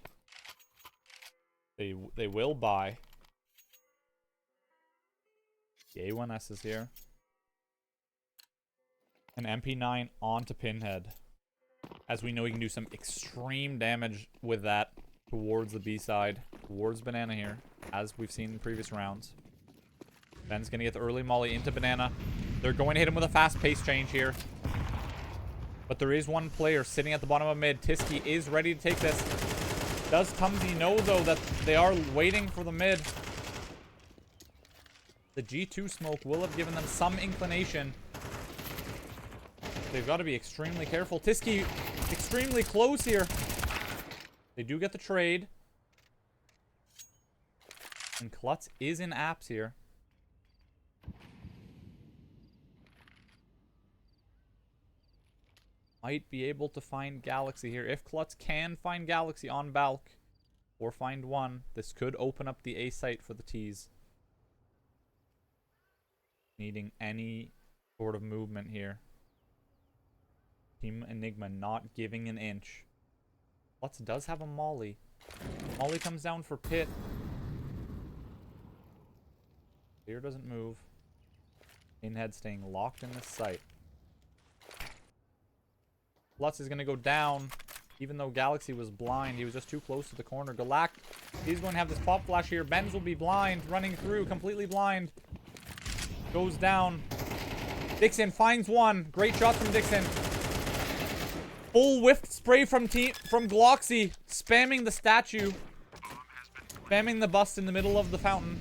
They will buy. The A1S is here. An MP9 onto Pinhead. As we know, he can do some extreme damage with that towards the B side. Towards Banana here. As we've seen in previous rounds. Ben's going to get the early molly into Banana. They're going to hit him with a fast pace change here. But there is one player sitting at the bottom of mid. Tiski is ready to take this. Does Tumsy know, though, that they are waiting for the mid? The G2 smoke will have given them some inclination. They've got to be extremely careful. Tiski extremely close here. They do get the trade. And Klutz is in apps here. Might be able to find Galaxy here. If Klutz can find Galaxy on Balk or find one, this could open up the A site for the T's. Needing any sort of movement here. Team Enigma not giving an inch. Klutz does have a molly. Molly comes down for Pit. Fear doesn't move. Pinhead staying locked in this site. Klutz is going to go down. Even though Galaxy was blind, he was just too close to the corner. Galact, he's going to have this pop flash here. Benz will be blind, running through, completely blind. Goes down. Dixon finds one. Great shot from Dixon. Full whiff spray from Gloxy. Spamming the statue. Spamming the bust in the middle of the fountain.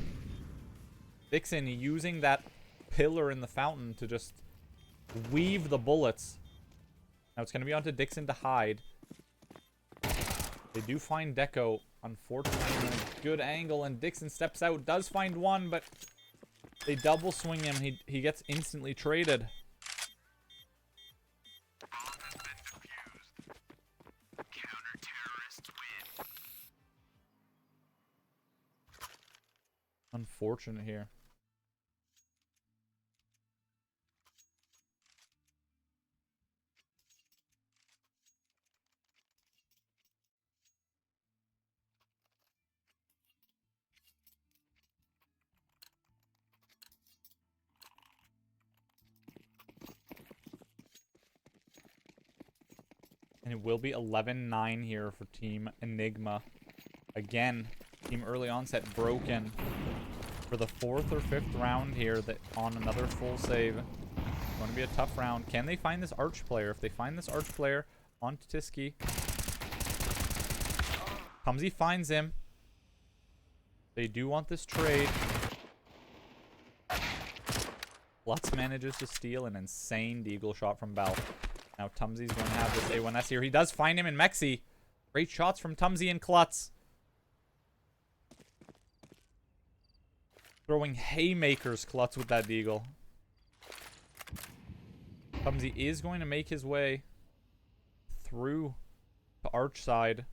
Dixon using that pillar in the fountain to just weave the bullets. Now it's going to be onto Dixon to hide. They do find Deco. Unfortunately, in a good angle. And Dixon steps out. Does find one, but they double swing him. He gets instantly traded. Unfortunate here. And it will be 11-9 here for Team Enigma. Again, Team Early Onset broken for the 4th or 5th round here that on another full save. It's going to be a tough round. Can they find this Arch player? If they find this Arch player onto Tiski. Tumsy finds him. They do want this trade. Klutz manages to steal an insane deagle shot from Bal. Now Tumsy's going to have this A1S here. He does find him in Mexi. Great shots from Tumsy and Klutz. Throwing haymakers, Klutz, with that deagle. Tumsy is going to make his way through to Arch side.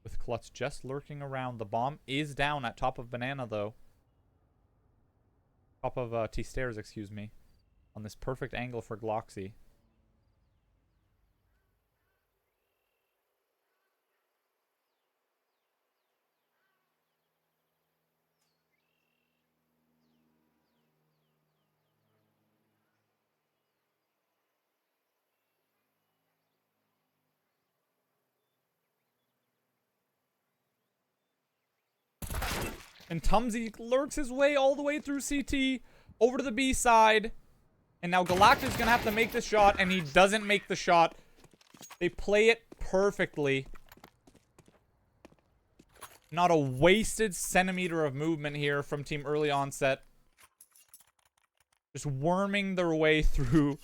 With Klutz just lurking around. The bomb is down at top of Banana, though. Top of T-Stairs, excuse me. On this perfect angle for Gloxy. And Tumsy lurks his way all the way through CT, over to the B side. And now Galactic's going to have to make the shot, and he doesn't make the shot. They play it perfectly. Not a wasted centimeter of movement here from Team Early Onset. Just worming their way through.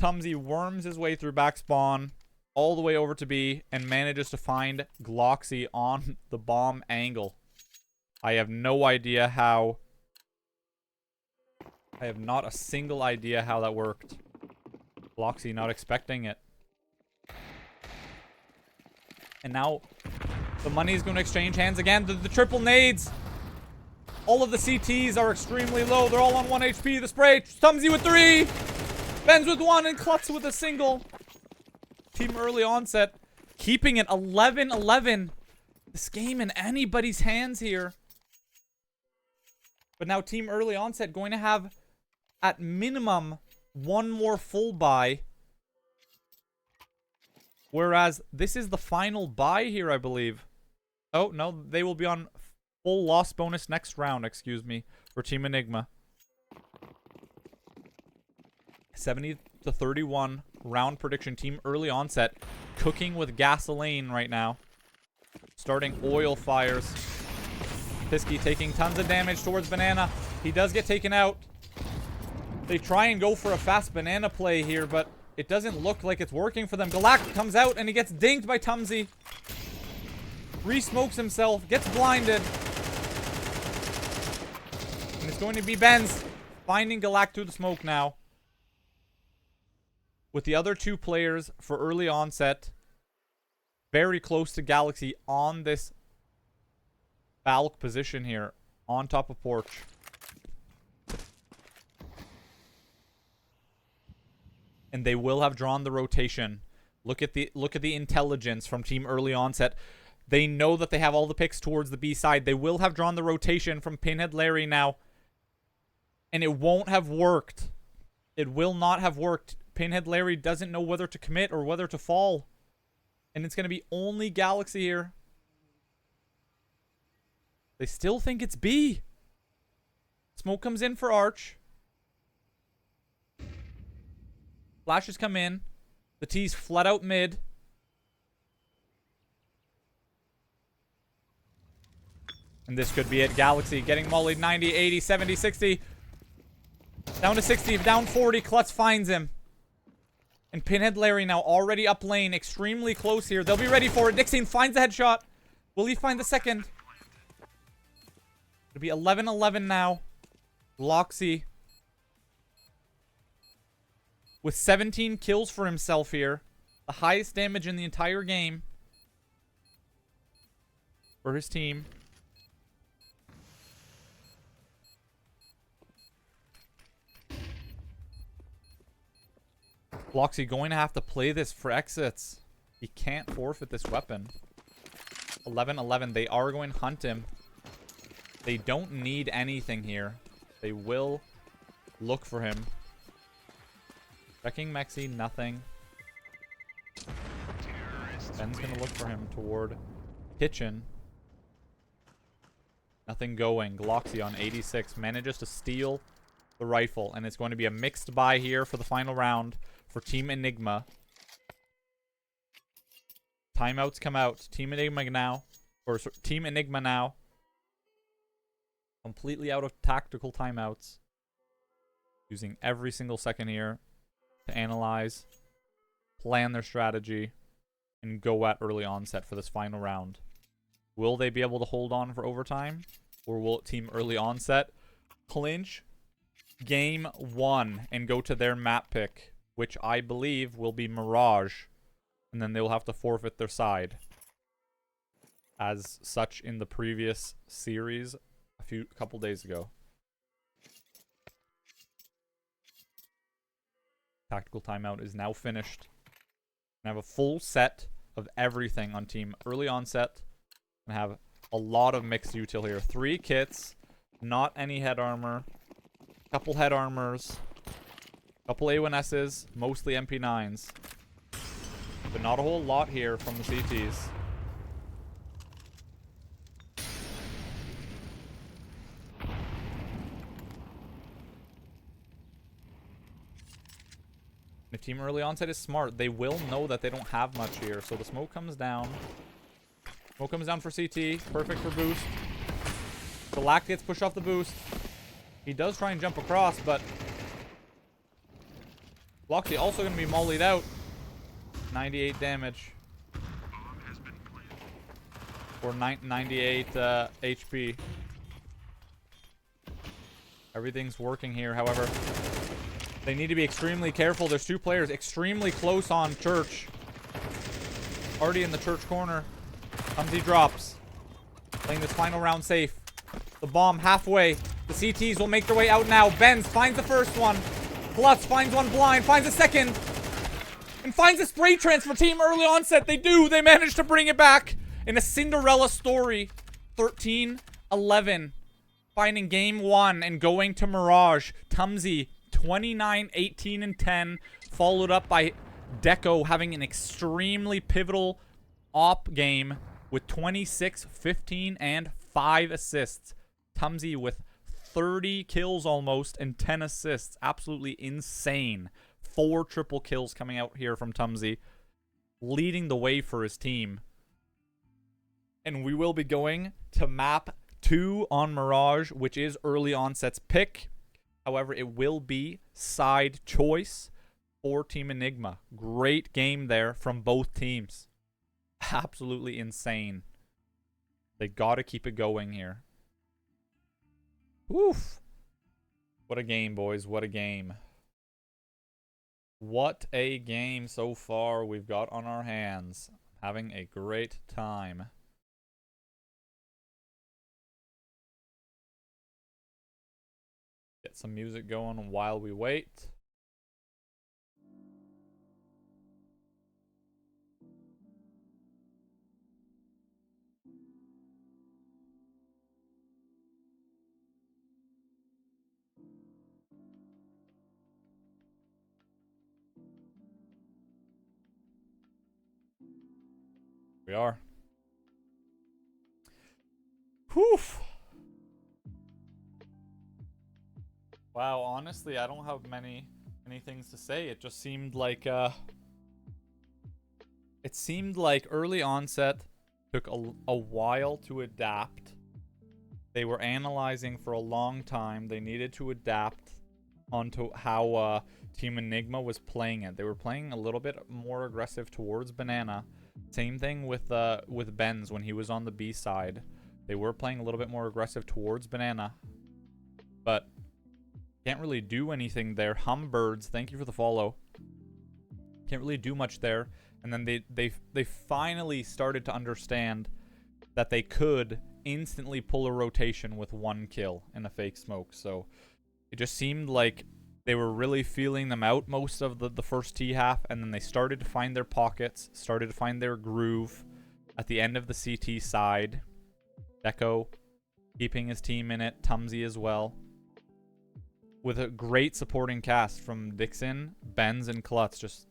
Tumsy worms his way through back spawn. All the way over to B. And manages to find Gloxy on the bomb angle. I have no idea how. I have not a single idea how that worked. Gloxy not expecting it. And now the money is going to exchange hands again. The triple nades. All of the CTs are extremely low. They're all on 1 HP. The spray. Tumsy with 3. Benz with 1 and Klutz with a single. Team Early Onset keeping it 11-11. This game in anybody's hands here. But now Team Early Onset going to have, at minimum, 1 more full buy. Whereas this is the final buy here, I believe. Oh, no, they will be on full loss bonus next round, excuse me, for Team Enigma. 70-31 round prediction. Team Early Onset cooking with gasoline right now. Starting oil fires. Pisky taking tons of damage towards Banana. He does get taken out. They try and go for a fast Banana play here, but it doesn't look like it's working for them. Galak comes out and he gets dinked by Tumsy. Re-smokes himself. Gets blinded. And it's going to be Benz finding Galak through the smoke now. With the other 2 players for Early Onset very close to Galaxy on this Balk position here on top of porch. And they will have drawn the rotation. Look at the intelligence from Team Early Onset. They know that they have all the picks towards the B side. They will have drawn the rotation from Pinhead Larry now. And it won't have worked. It will not have worked. Pinhead Larry doesn't know whether to commit or whether to fall. And it's going to be only Galaxy here. They still think it's B. Smoke comes in for Arch. Flashes come in. The T's flat out mid. And this could be it. Galaxy getting mollied 90, 80, 70, 60. Down to 60, down 40. Klutz finds him. And Pinhead Larry now already up lane. Extremely close here. They'll be ready for it. Dixie finds the headshot. Will he find the second? It'll be 11-11 now. Gloxy with 17 kills for himself here. The highest damage in the entire game for his team. Gloxy going to have to play this for exits. He can't forfeit this weapon. 11-11. They are going to hunt him. They don't need anything here. They will look for him. Checking Mexi, nothing. Ben's going to look for him toward kitchen. Nothing going. Gloxy on 86 manages to steal the rifle. And it's going to be a mixed buy here for the final round for Team Enigma. Timeouts come out. Team Enigma now. Or Team Enigma now. Completely out of tactical timeouts. Using every single second here to analyze, plan their strategy, and go at Early Onset for this final round. Will they be able to hold on for overtime? Or will Team Early Onset clinch game 1 and go to their map pick, which I believe will be Mirage, and then they'll have to forfeit their side. As such in the previous series a couple days ago. Tactical timeout is now finished. I have a full set of everything on Team Early Onset. And have a lot of mixed util here. 3 kits, not any head armor, couple head armors, couple A1Ss, mostly MP9s. But not a whole lot here from the CTs. If Team Early Onset is smart, they will know that they don't have much here. So the smoke comes down. Smoke comes down for CT. Perfect for boost. The Lack gets pushed off the boost. He does try and jump across, but Bloxy also going to be mollied out. 98 damage. Or 98 HP. Everything's working here, however. They need to be extremely careful. There's two players extremely close on Church. Already in the Church corner. Clumsy drops. Playing this final round safe. The bomb halfway. The CTs will make their way out now. Benz finds the first one. Klutz finds one blind. Finds a second. And finds a spray transfer. Team Early Onset. They do. They managed to bring it back. In a Cinderella story. 13-11. Finding game 1 and going to Mirage. Tumsy 29, 18, and 10. Followed up by Deco having an extremely pivotal op game with 26, 15, and 5 assists. Tumsy with 30 kills almost and 10 assists. Absolutely insane. 4 triple kills coming out here from Tumsy. Leading the way for his team. And we will be going to map 2 on Mirage, which is Early Onset's pick. However, it will be side choice for Team Enigma. Great game there from both teams. Absolutely insane. They got to keep it going here. Oof. What a game, boys. What a game. What a game so far we've got on our hands. Having a great time. Get some music going while we wait. We are. Whew. Wow, honestly, I don't have many things to say. It just seemed like Early Onset took a while to adapt. They were analyzing for a long time. They needed to adapt onto how Team Enigma was playing it. They were playing a little bit more aggressive towards Banana. Same thing with Benz when he was on the B side. They were playing a little bit more aggressive towards Banana. But can't really do anything there. Humbirds, thank you for the follow. Can't really do much there. And then they finally started to understand that they could instantly pull a rotation with 1 kill and a fake smoke. So it just seemed like they were really feeling them out most of the first T half, and then they started to find their pockets, started to find their groove at the end of the CT side. Deco keeping his team in it, Tumsy as well. With a great supporting cast from Dixon, Benz, and Klutz, just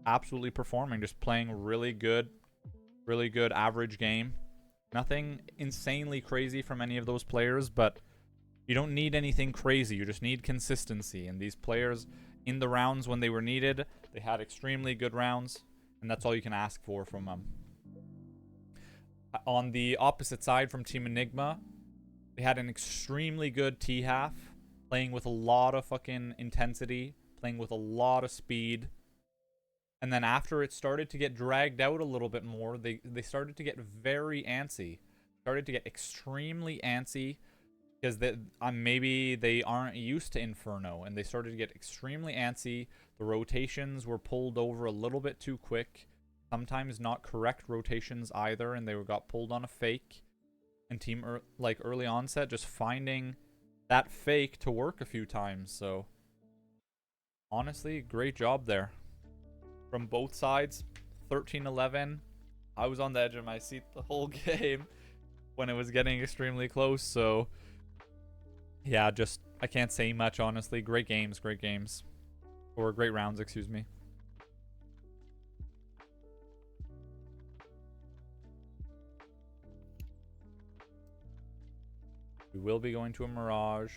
absolutely performing, just playing really good average game. Nothing insanely crazy from any of those players, but you don't need anything crazy. You just need consistency. And these players, in the rounds when they were needed, they had extremely good rounds, and that's all you can ask for from them. On the opposite side from Team Enigma, they had an extremely good T half, playing with a lot of fucking intensity, playing with a lot of speed. And then after it started to get dragged out a little bit more, they started to get very antsy. Started to get extremely antsy because maybe they aren't used to Inferno, and they started to get extremely antsy. The rotations were pulled over a little bit too quick. Sometimes not correct rotations either, and they got pulled on a fake. And Team Early Onset just finding that fake to work a few times. So honestly, great job there from both sides. 13-11. I was on the edge of my seat the whole game when it was getting extremely close. So yeah, just I can't say much, honestly. Great games, or great rounds, excuse me. We will be going to a Mirage.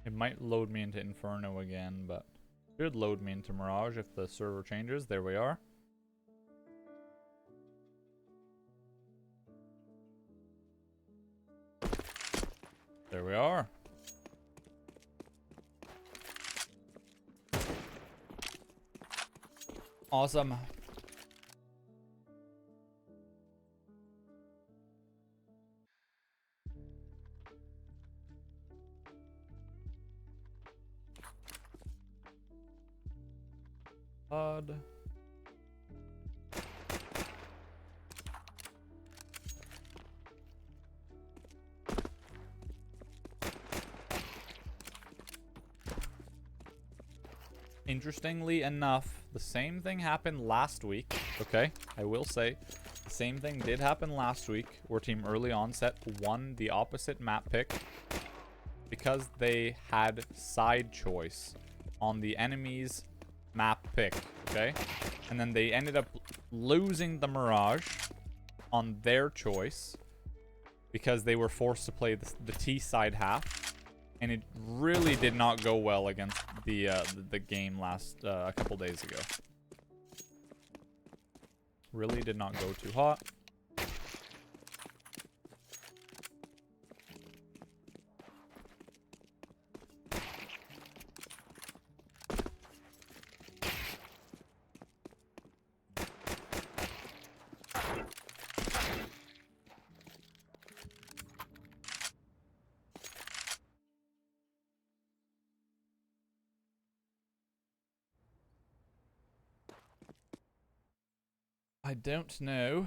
It might load me into Inferno again, but should load me into Mirage if the server changes. There we are. There we are. Awesome. Odd. Interestingly enough, the same thing happened last week. Okay, I will say the same thing did happen last week where Team Early Onset won the opposite map pick because they had side choice on the enemy's map pick. Okay, and then they ended up losing the Mirage on their choice because they were forced to play the T side half. And it really did not go well against the game last a couple days ago. Really did not go too hot. I don't know.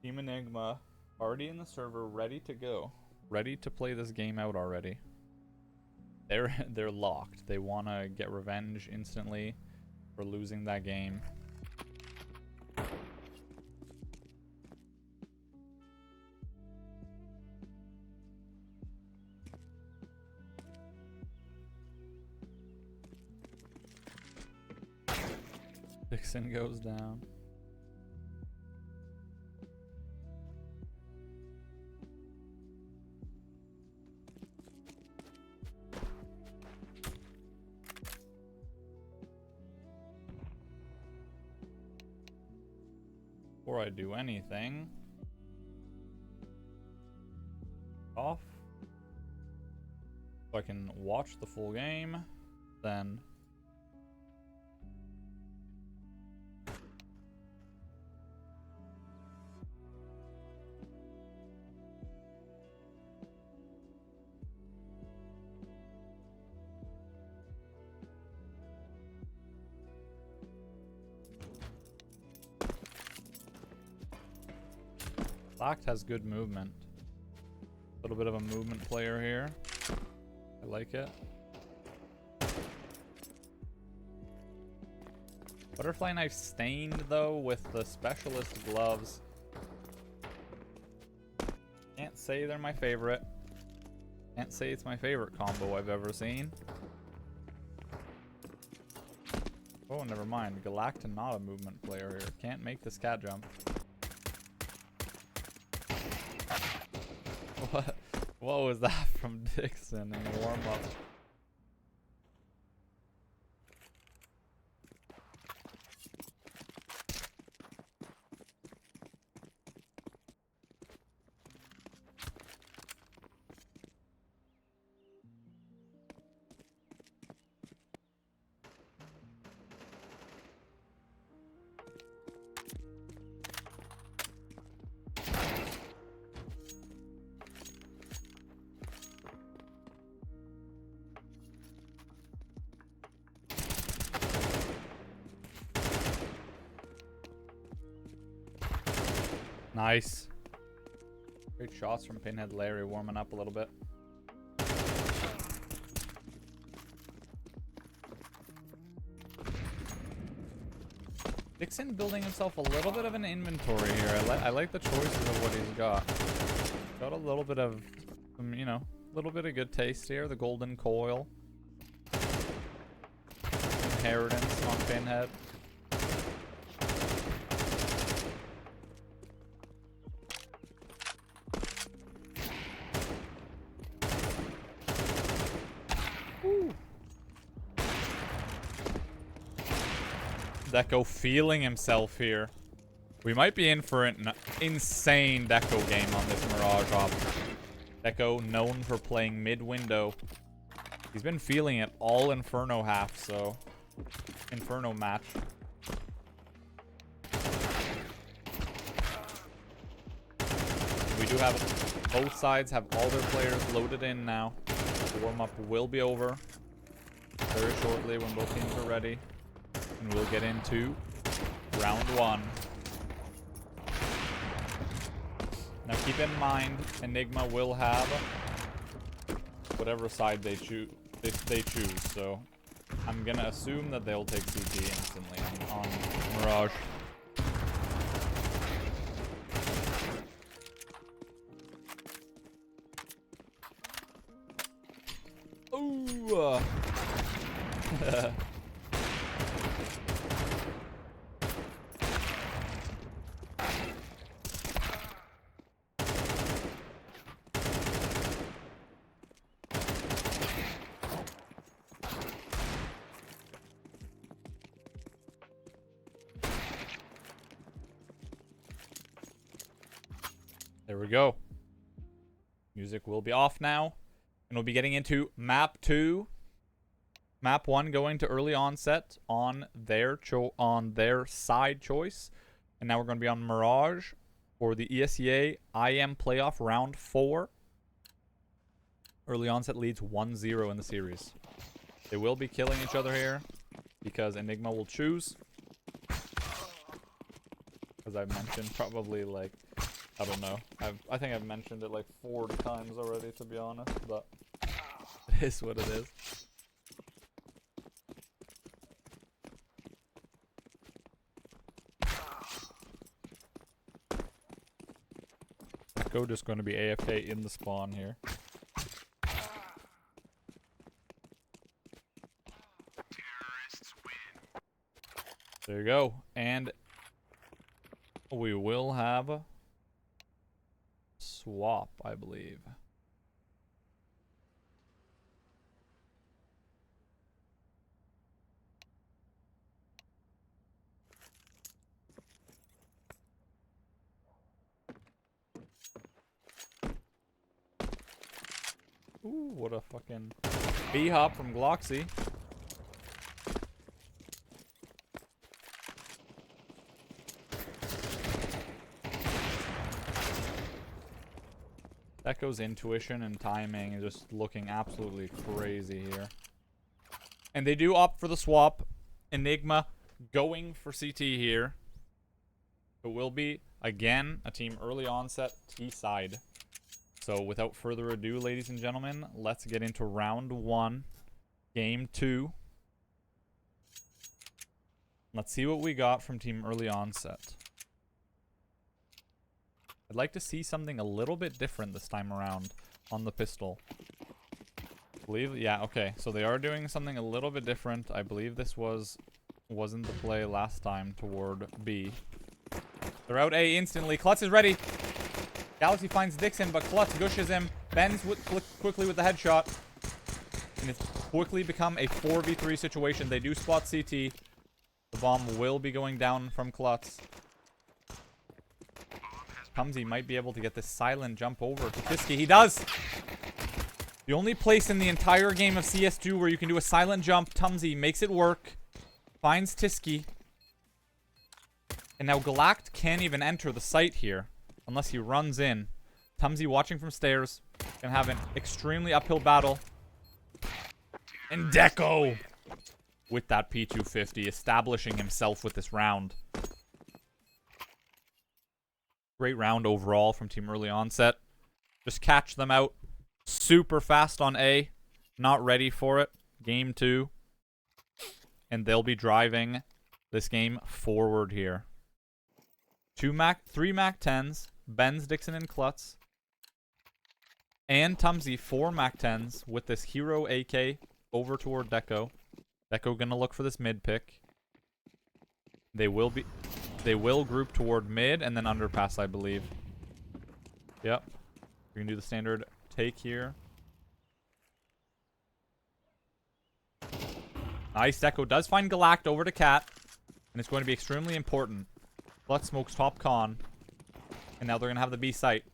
Team Enigma already in the server, ready to go. Ready to play this game out already. They're locked. They want to get revenge instantly for losing that game. Dixon goes down. Before I do anything, off so I can watch the full game, then Black has good movement. A little bit of a movement player here. I like it. Butterfly knife stained though with the specialist gloves. Can't say they're my favorite. Can't say it's my favorite combo I've ever seen. Oh, never mind. Galacta not a movement player here. Can't make this cat jump. What was that from Dixon in the warm-up? Nice. Great shots from Pinhead Larry, warming up a little bit. Dixon building himself a little bit of an inventory here. I like the choices of what he's got. Got a little bit of Some, you know, a little bit of good taste here. The golden coil. Inheritance on Pinhead. Deco feeling himself here. We might be in for an insane Deco game on this Mirage op. Deco known for playing mid-window. He's been feeling it all Inferno half, so... Inferno match. We do have... Both sides have all their players loaded in now. The warm-up will be over very shortly when both teams are ready. And we'll get into round 1. Now keep in mind, Enigma will have whatever side they choose. So I'm gonna assume that they'll take CT instantly on Mirage. Ooh. There we go. Music will be off now. And we'll be getting into map 2. Map 1 going to early onset on their side choice. And now we're going to be on Mirage for the Esea IM playoff round 4. Early onset leads 1-0 in the series. They will be killing each other here because Enigma will choose. As I've mentioned, probably like... I don't know. I think I've mentioned it like 40 times already, to be honest, but it is what it is. Go just going to be AFK in the spawn here. There you go. And we will have swap, I believe. Ooh, what a fucking B-hop from Gloxy. Deco's intuition and timing is just looking absolutely crazy here. And they do opt for the swap. Enigma going for CT here. It will be, again, a team early onset T side. So without further ado, ladies and gentlemen, let's get into round 1, game 2. Let's see what we got from team early onset. I'd like to see something a little bit different this time around on the pistol. Yeah, okay. So they are doing something a little bit different. I believe this wasn't the play last time toward B. They're out A instantly. Klutz is ready. Galaxy finds Dixon, but Klutz gushes him. Bends quickly with the headshot. And it's quickly become a 4v3 situation. They do spot CT. The bomb will be going down from Klutz. Tumsy might be able to get this silent jump over to Tiski. He does! The only place in the entire game of CS2 where you can do a silent jump. Tumsy makes it work. Finds Tiski. And now Galact can't even enter the site here unless he runs in. Tumsy watching from stairs. Gonna have an extremely uphill battle. And Deco with that P250 establishing himself with this round. Great round overall from Team Early Onset. Just catch them out super fast on A. Not ready for it. Game 2. And they'll be driving this game forward here. 3 Mac 10s. Benz, Dixon, and Klutz. and Tumsy 4 MAC-10s with this hero AK over toward Deco. Deco gonna look for this mid pick. They will group toward mid and then underpass, I believe. Yep. We're gonna do the standard take here. Nice. Deco does find Galact over to Cat. And it's going to be extremely important. Blood smokes top con. And now they're going to have the B site.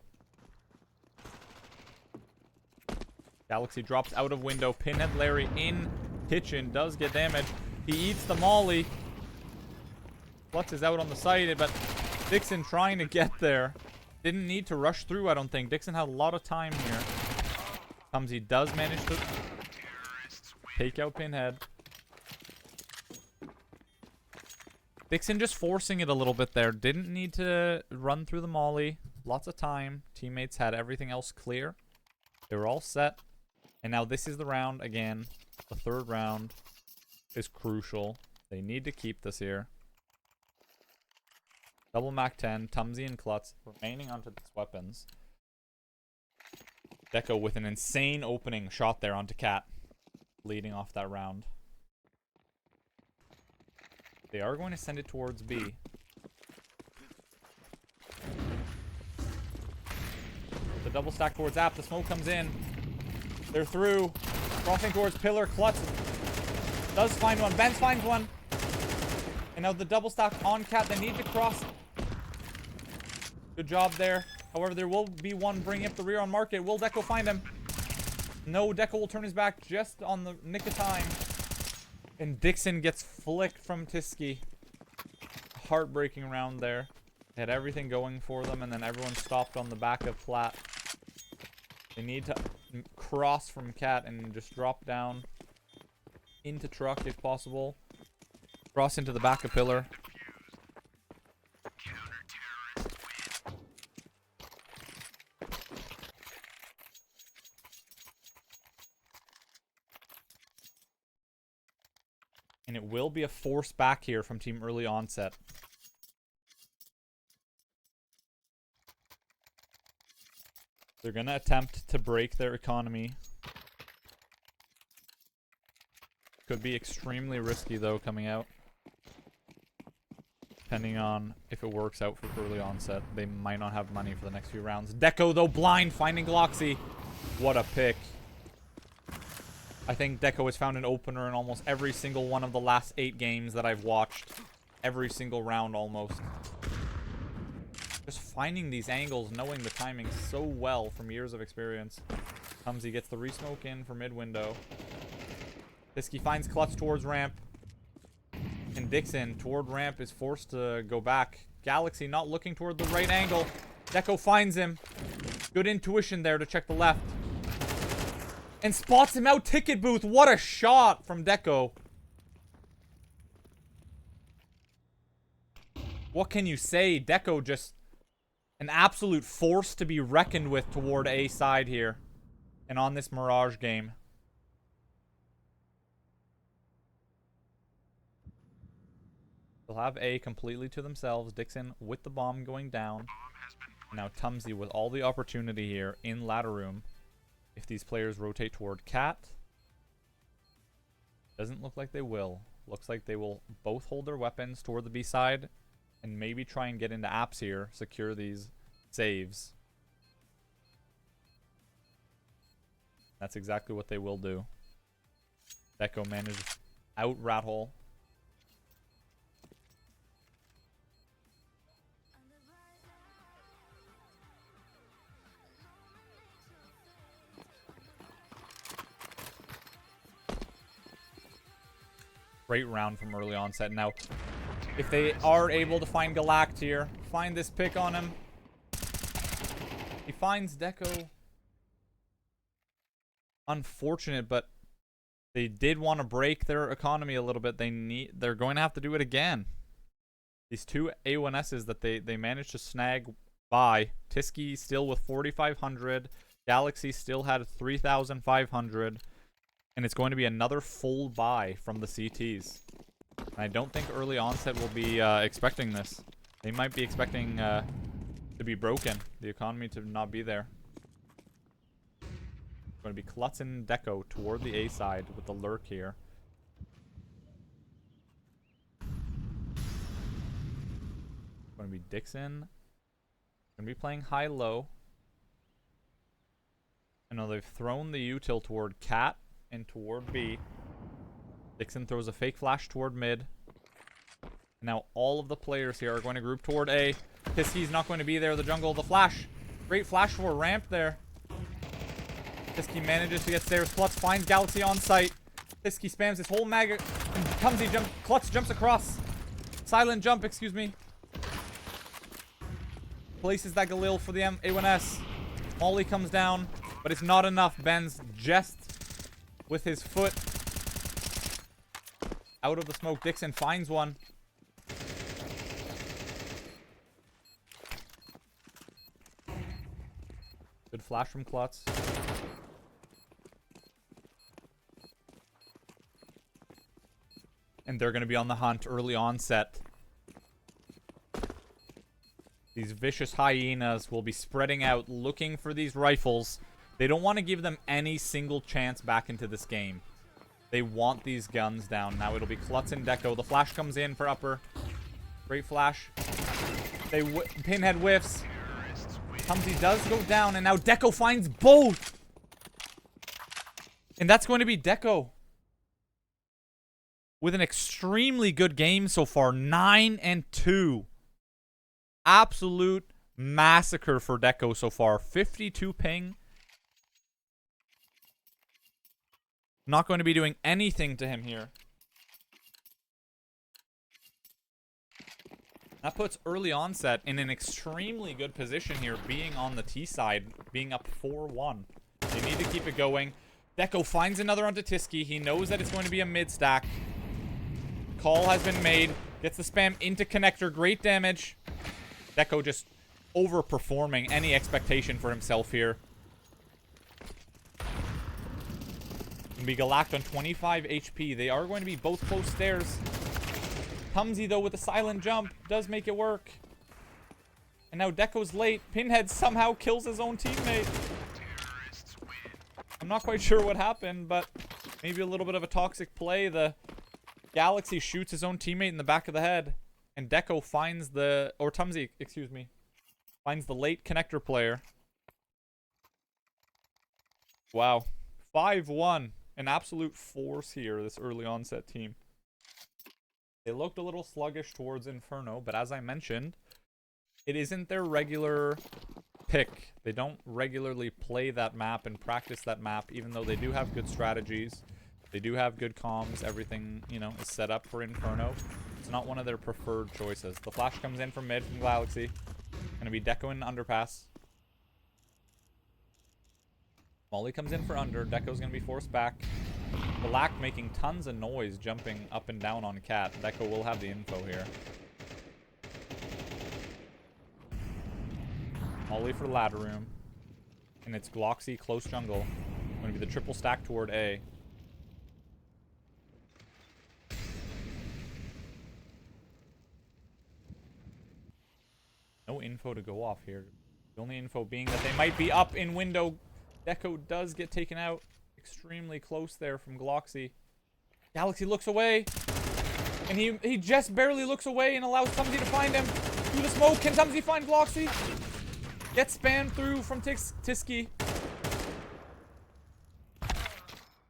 Galaxy drops out of window. Pinhead Larry in kitchen. Does get damage. He eats the molly. Flux is out on the site. But Dixon trying to get there. Didn't need to rush through, I don't think. Dixon had a lot of time here. Tumsy does manage to take out Pinhead. Dixon just forcing it a little bit there. Didn't need to run through the molly. Lots of time. Teammates had everything else clear. They were all set. And now this is the round again. The third round is crucial. They need to keep this here. Double MAC-10. Tumsy and Klutz remaining onto these weapons. Deco with an insane opening shot there onto Cat. Leading off that round. They are going to send it towards B. The double stack towards App. The smoke comes in. They're through. Crossing towards Pillar. Klutz does find one. Benz finds one. And now the double stack on Cat. They need to cross. Good job there. However, there will be one bringing up the rear on Market. Will Deco find him? No, Deco will turn his back just on the nick of time. And Dixon gets flicked from Tiski. Heartbreaking round there. They had everything going for them, and then everyone stopped on the back of Flat. They need to cross from Cat and just drop down into truck if possible. Cross into the back of Pillar. And it will be a force back here from Team Early Onset. They're going to attempt to break their economy. Could be extremely risky, though, coming out. Depending on if it works out for Early Onset. They might not have money for the next few rounds. Deco, though, blind, finding Gloxy. What a pick. I think Deco has found an opener in almost every single one of the last 8 games that I've watched. Every single round, almost. Just finding these angles, knowing the timing so well from years of experience. Tumsy gets the re-smoke in for mid-window. Tiski finds Klutz towards ramp. And Dixon toward ramp is forced to go back. Galaxy not looking toward the right angle. Deco finds him. Good intuition there to check the left. And spots him out. Ticket booth. What a shot from Deco. What can you say? Deco just an absolute force to be reckoned with toward A side here. And on this Mirage game. They'll have A completely to themselves. Dixon with the bomb going down. Now Tumsy with all the opportunity here in ladder room. If these players rotate toward Cat. Doesn't look like they will. Looks like they will both hold their weapons toward the B side. And maybe try and get into apps here. Secure these saves. That's exactly what they will do. Deco managed out rat hole. Great round from Early Onset. Now, if they are able to find Galact here, find this pick on him. He finds Deco. Unfortunate, but they did want to break their economy a little bit. They're going to have to do it again. These two A1Ss that they managed to snag by. Tiski still with 4,500. Galaxy still had 3,500. And it's going to be another full buy from the CTs. And I don't think Early Onset will be expecting this. They might be expecting to be broken. The economy to not be there. Going to be Klutz and Deco toward the A side with the lurk here. Going to be Dixon. Going to be playing high-low. I know they've thrown the util toward Cat and toward B. Dixon throws a fake flash toward mid. Now all of the players here are going to group toward A. Pisky's not going to be there. The jungle, the flash. Great flash for a ramp there. Pisky manages to get stairs. Klutz finds Galaxy on site. Pisky spams his whole mag. Klutz jumps across. Silent jump, excuse me. Places that Galil for the A1S. Molly comes down, but it's not enough. Ben's just with his foot out of the smoke. Dixon finds one. Good flash from Klutz. And they're going to be on the hunt early onset. These vicious hyenas will be spreading out, looking for these rifles. They don't want to give them any single chance back into this game. They want these guns down. Now it'll be Klutz and Deco. The flash comes in for upper. Great flash. Pinhead whiffs. Tumsy does go down, and now Deco finds both. And that's going to be Deco with an extremely good game so far. 9-2. Absolute massacre for Deco so far. 52 ping. Not going to be doing anything to him here. That puts early onset in an extremely good position here, being on the T side, being up 4-1. They need to keep it going. Deco finds another onto Tisky. He knows that it's going to be a mid stack. Call has been made. Gets the spam into connector. Great damage. Deco just overperforming any expectation for himself here. Gonna be Galact on 25 HP. They are going to be both close stairs. Tumsy, though, with a silent jump, does make it work. And now Deco's late. Pinhead somehow kills his own teammate. I'm not quite sure what happened, but maybe a little bit of a toxic play. The Galaxy shoots his own teammate in the back of the head. And Deco finds the... Or Tumsy, excuse me. Finds the late connector player. Wow. 5-1. An absolute force here, this early onset team. They looked a little sluggish towards Inferno, but as I mentioned, it isn't their regular pick. They don't regularly play that map and practice that map, even though they do have good strategies. They do have good comms. Everything, you know, is set up for Inferno. It's not one of their preferred choices. The flash comes in from mid from Galaxy. Gonna be Deco in underpass. Molly comes in for under. Deco's gonna be forced back. Black making tons of noise, jumping up and down on Cat. Deco will have the info here. Molly for ladder room. And it's Gloxy close jungle. Gonna be the triple stack toward A. No info to go off here. The only info being that they might be up in window. Deco does get taken out. Extremely close there from Gloxy. Galaxy looks away. And he just barely looks away and allows Tumsy to find him. Through the smoke. Can Tumsy find Gloxy? Gets spammed through from Tisky.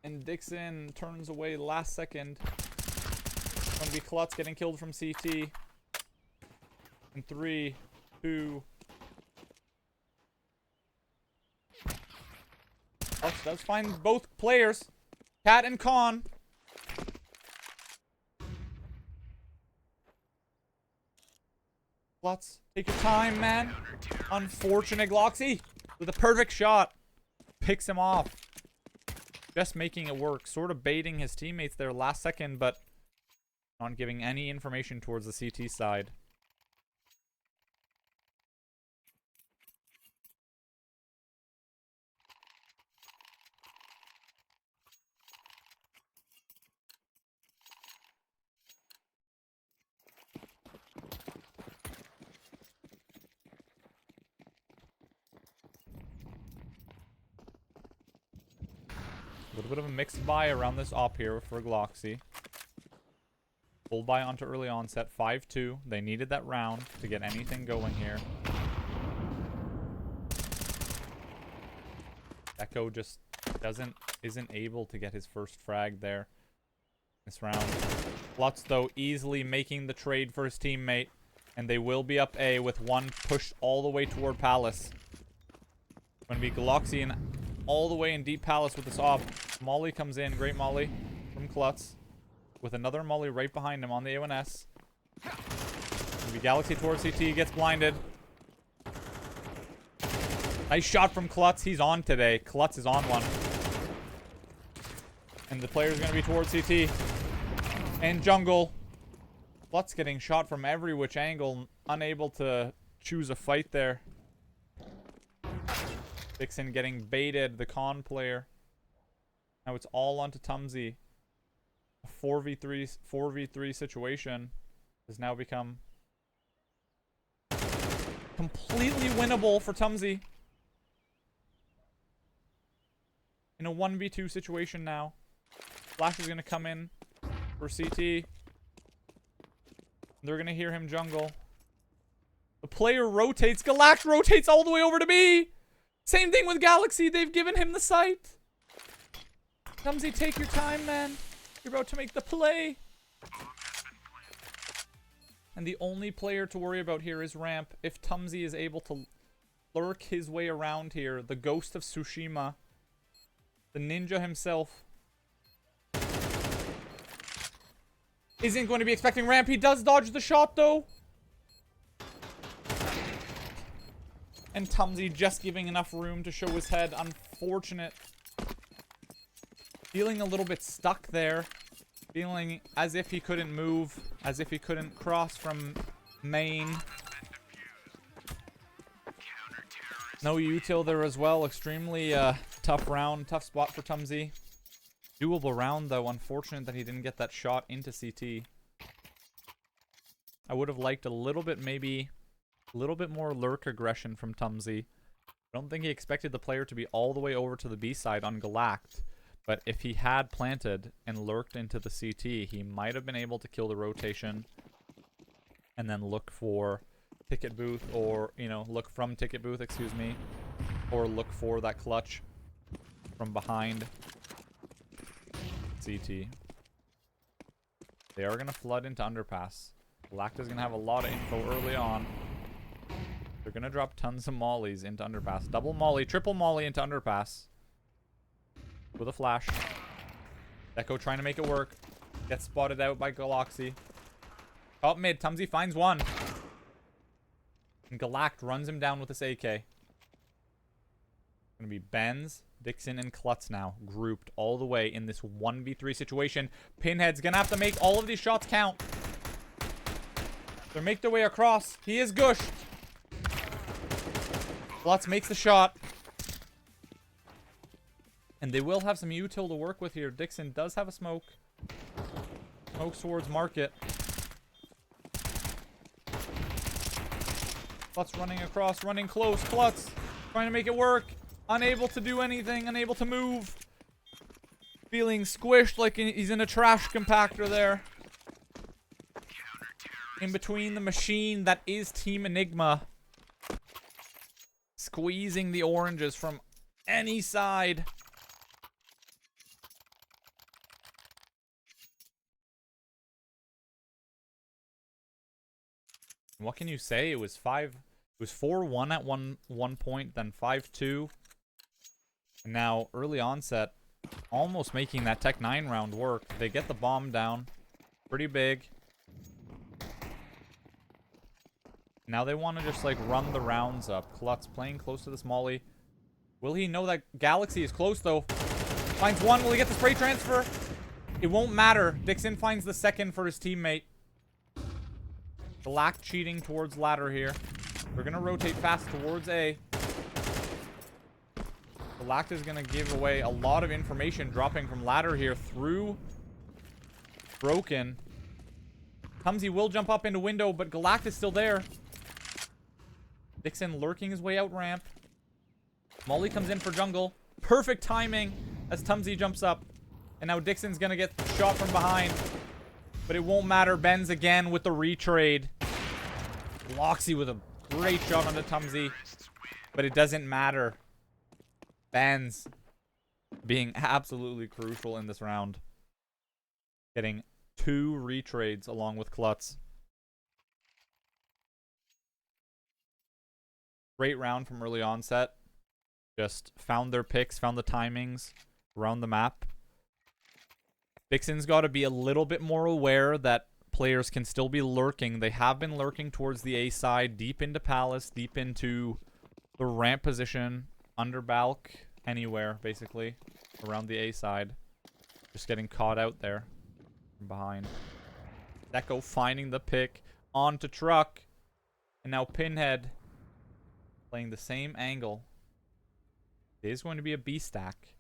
And Dixon turns away last second. Gonna be Klutz getting killed from CT. In 3, 2. Klutz does find both players. Cat and Con. Klutz, take your time, man. Unfortunate Gloxy with a perfect shot. Picks him off. Just making it work. Sort of baiting his teammates there last second, but not giving any information towards the CT side. little bit of a mixed buy around this op here for Gloxy. Full buy onto early onset. 5-2. They needed that round to get anything going here. Echo just isn't able to get his first frag there this round. Klutz, though, easily making the trade for his teammate. And they will be up A with one pushed all the way toward Palace. Going to be Gloxy and all the way in deep Palace with this op. Molly comes in. Great Molly from Klutz. With another Molly right behind him on the A1S. Going to be Galaxy towards CT. Gets blinded. Nice shot from Klutz. He's on today. Klutz is on one. And the player's going to be towards CT. And jungle. Klutz getting shot from every which angle. Unable to choose a fight there. Dixon getting baited. The con player. Now it's all onto Tumsy. A 4v3 situation has now become completely winnable for Tumsy. In a 1v2 situation now. Flash is going to come in for CT. They're going to hear him jungle. The player rotates. Galact rotates all the way over to B. Same thing with Galaxy. They've given him the sight. Tumsy, take your time, man. You're about to make the play. And the only player to worry about here is Ramp. If Tumsy is able to lurk his way around here, the Ghost of Tsushima, the ninja himself, isn't going to be expecting Ramp. He does dodge the shot, though. And Tumsy just giving enough room to show his head. Unfortunate. Feeling a little bit stuck there. Feeling as if he couldn't move. As if he couldn't cross from main. No util there as well. Extremely tough round. Tough spot for Tumsy. Doable round, though. Unfortunate that he didn't get that shot into CT. I would have liked a little bit, maybe a little bit more lurk aggression from Tumsy. I don't think he expected the player to be all the way over to the B side on Galact. But if he had planted and lurked into the CT, he might have been able to kill the rotation and then look for ticket booth, or, you know, look from ticket booth, excuse me, or look for that clutch from behind CT. They are going to flood into underpass. Galacta's going to have a lot of info early on. They're going to drop tons of mollies into underpass. Double molly, triple molly into underpass. With a flash. Echo trying to make it work. Gets spotted out by Galaxy. Top mid. Tumsy finds one. And Galact runs him down with this AK. Gonna be Benz, Dixon, and Klutz now. Grouped all the way in this 1v3 situation. Pinhead's gonna have to make all of these shots count. They make their way across. He is gushed. Klutz makes the shot. And they will have some util to work with here. Dixon does have a smoke. Smokes towards market. Klutz running across, running close. Klutz trying to make it work. Unable to do anything, unable to move. Feeling squished like he's in a trash compactor there. In between the machine that is Team Enigma. Squeezing the oranges from any side. What can you say? It was 4-1 at one point, then 5-2. And now early onset, almost making that Tech 9 round work. They get the bomb down, pretty big. Now they want to just like run the rounds up. Klutz playing close to this molly. Will he know that Galaxy is close though? Finds one. Will he get the spray transfer? It won't matter. Dixon finds the second for his teammate. Black cheating towards ladder here. We're going to rotate fast towards A. Black is going to give away a lot of information dropping from ladder here through Broken. Tumsy will jump up into window, but Galact is still there. Dixon lurking his way out ramp. Molly comes in for jungle. Perfect timing. as Tumsy jumps up. And now Dixon's gonna get shot from behind. But it won't matter. Benz again with the retrade. Loxy with a great shot onto Tumsy. But it doesn't matter. Benz being absolutely crucial in this round. Getting 2 retrades along with Klutz. Great round from early onset. Just found their picks, found the timings around the map. Dixon's got to be a little bit more aware that players can still be lurking. They have been lurking towards the A side, deep into Palace, deep into the ramp position, under Balk, anywhere, basically, around the A side. Just getting caught out there from behind. Deco finding the pick onto Truck. And now Pinhead playing the same angle. It is going to be a B stack.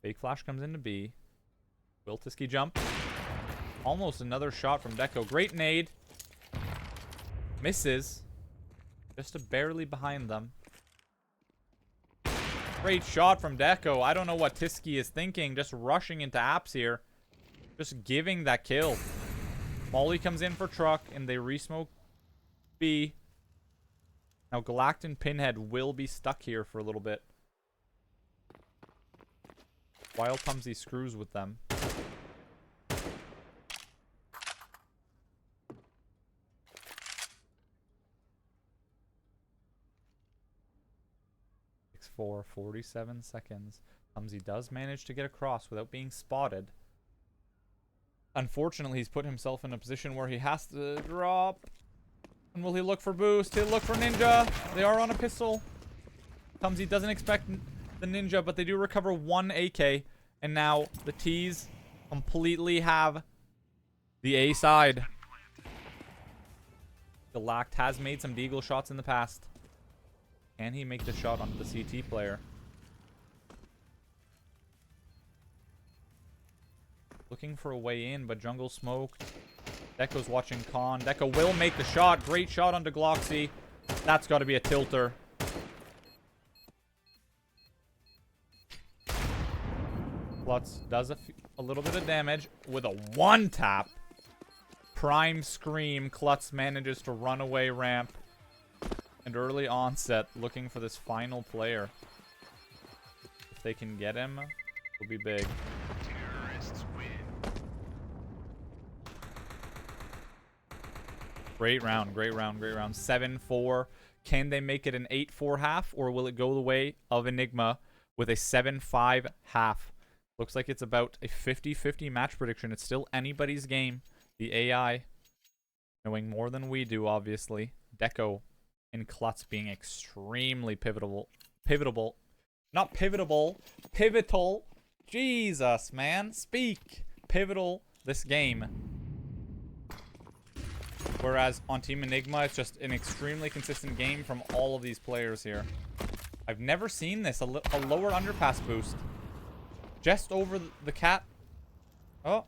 Fake flash comes into B. Will Tiski jump? Almost another shot from Deco. Great nade. Misses. Just barely behind them. Great shot from Deco. I don't know what Tiski is thinking. Just rushing into apps here. Just giving that kill. Molly comes in for Truck and they resmoke B. Now Galact and Pinhead will be stuck here for a little bit. While Tumsy screws with them. For 47 seconds. Tumsy does manage to get across without being spotted. Unfortunately, he's put himself in a position where he has to drop. And will he look for boost? He'll look for Ninja. They are on a pistol. Tumsy doesn't expect the Ninja, but they do recover 1 AK. And now the T's completely have the A side. Galact has made some deagle shots in the past. Can he make the shot onto the CT player? Looking for a way in, but jungle smoked. Deco's watching Khan. Deco will make the shot. Great shot onto Gloxy. That's got to be a tilter. Klutz does a little bit of damage with a 1-tap. Prime Scream. Klutz manages to run away ramp. And early onset looking for this final player. If they can get him, it'll be big. Great round, great round, great round. 7-4. Can they make it an 8-4 half, or will it go the way of Enigma with a 7-5 half? Looks like it's about a 50-50 match prediction. It's still anybody's game. The AI knowing more than we do, obviously. Deco and Klutz being extremely pivotal. Not pivotable. Pivotal. Jesus, man. Speak. Pivotal this game. Whereas on Team Enigma, it's just an extremely consistent game from all of these players here. I've never seen this. A lower underpass boost. Just over the cat. Oh.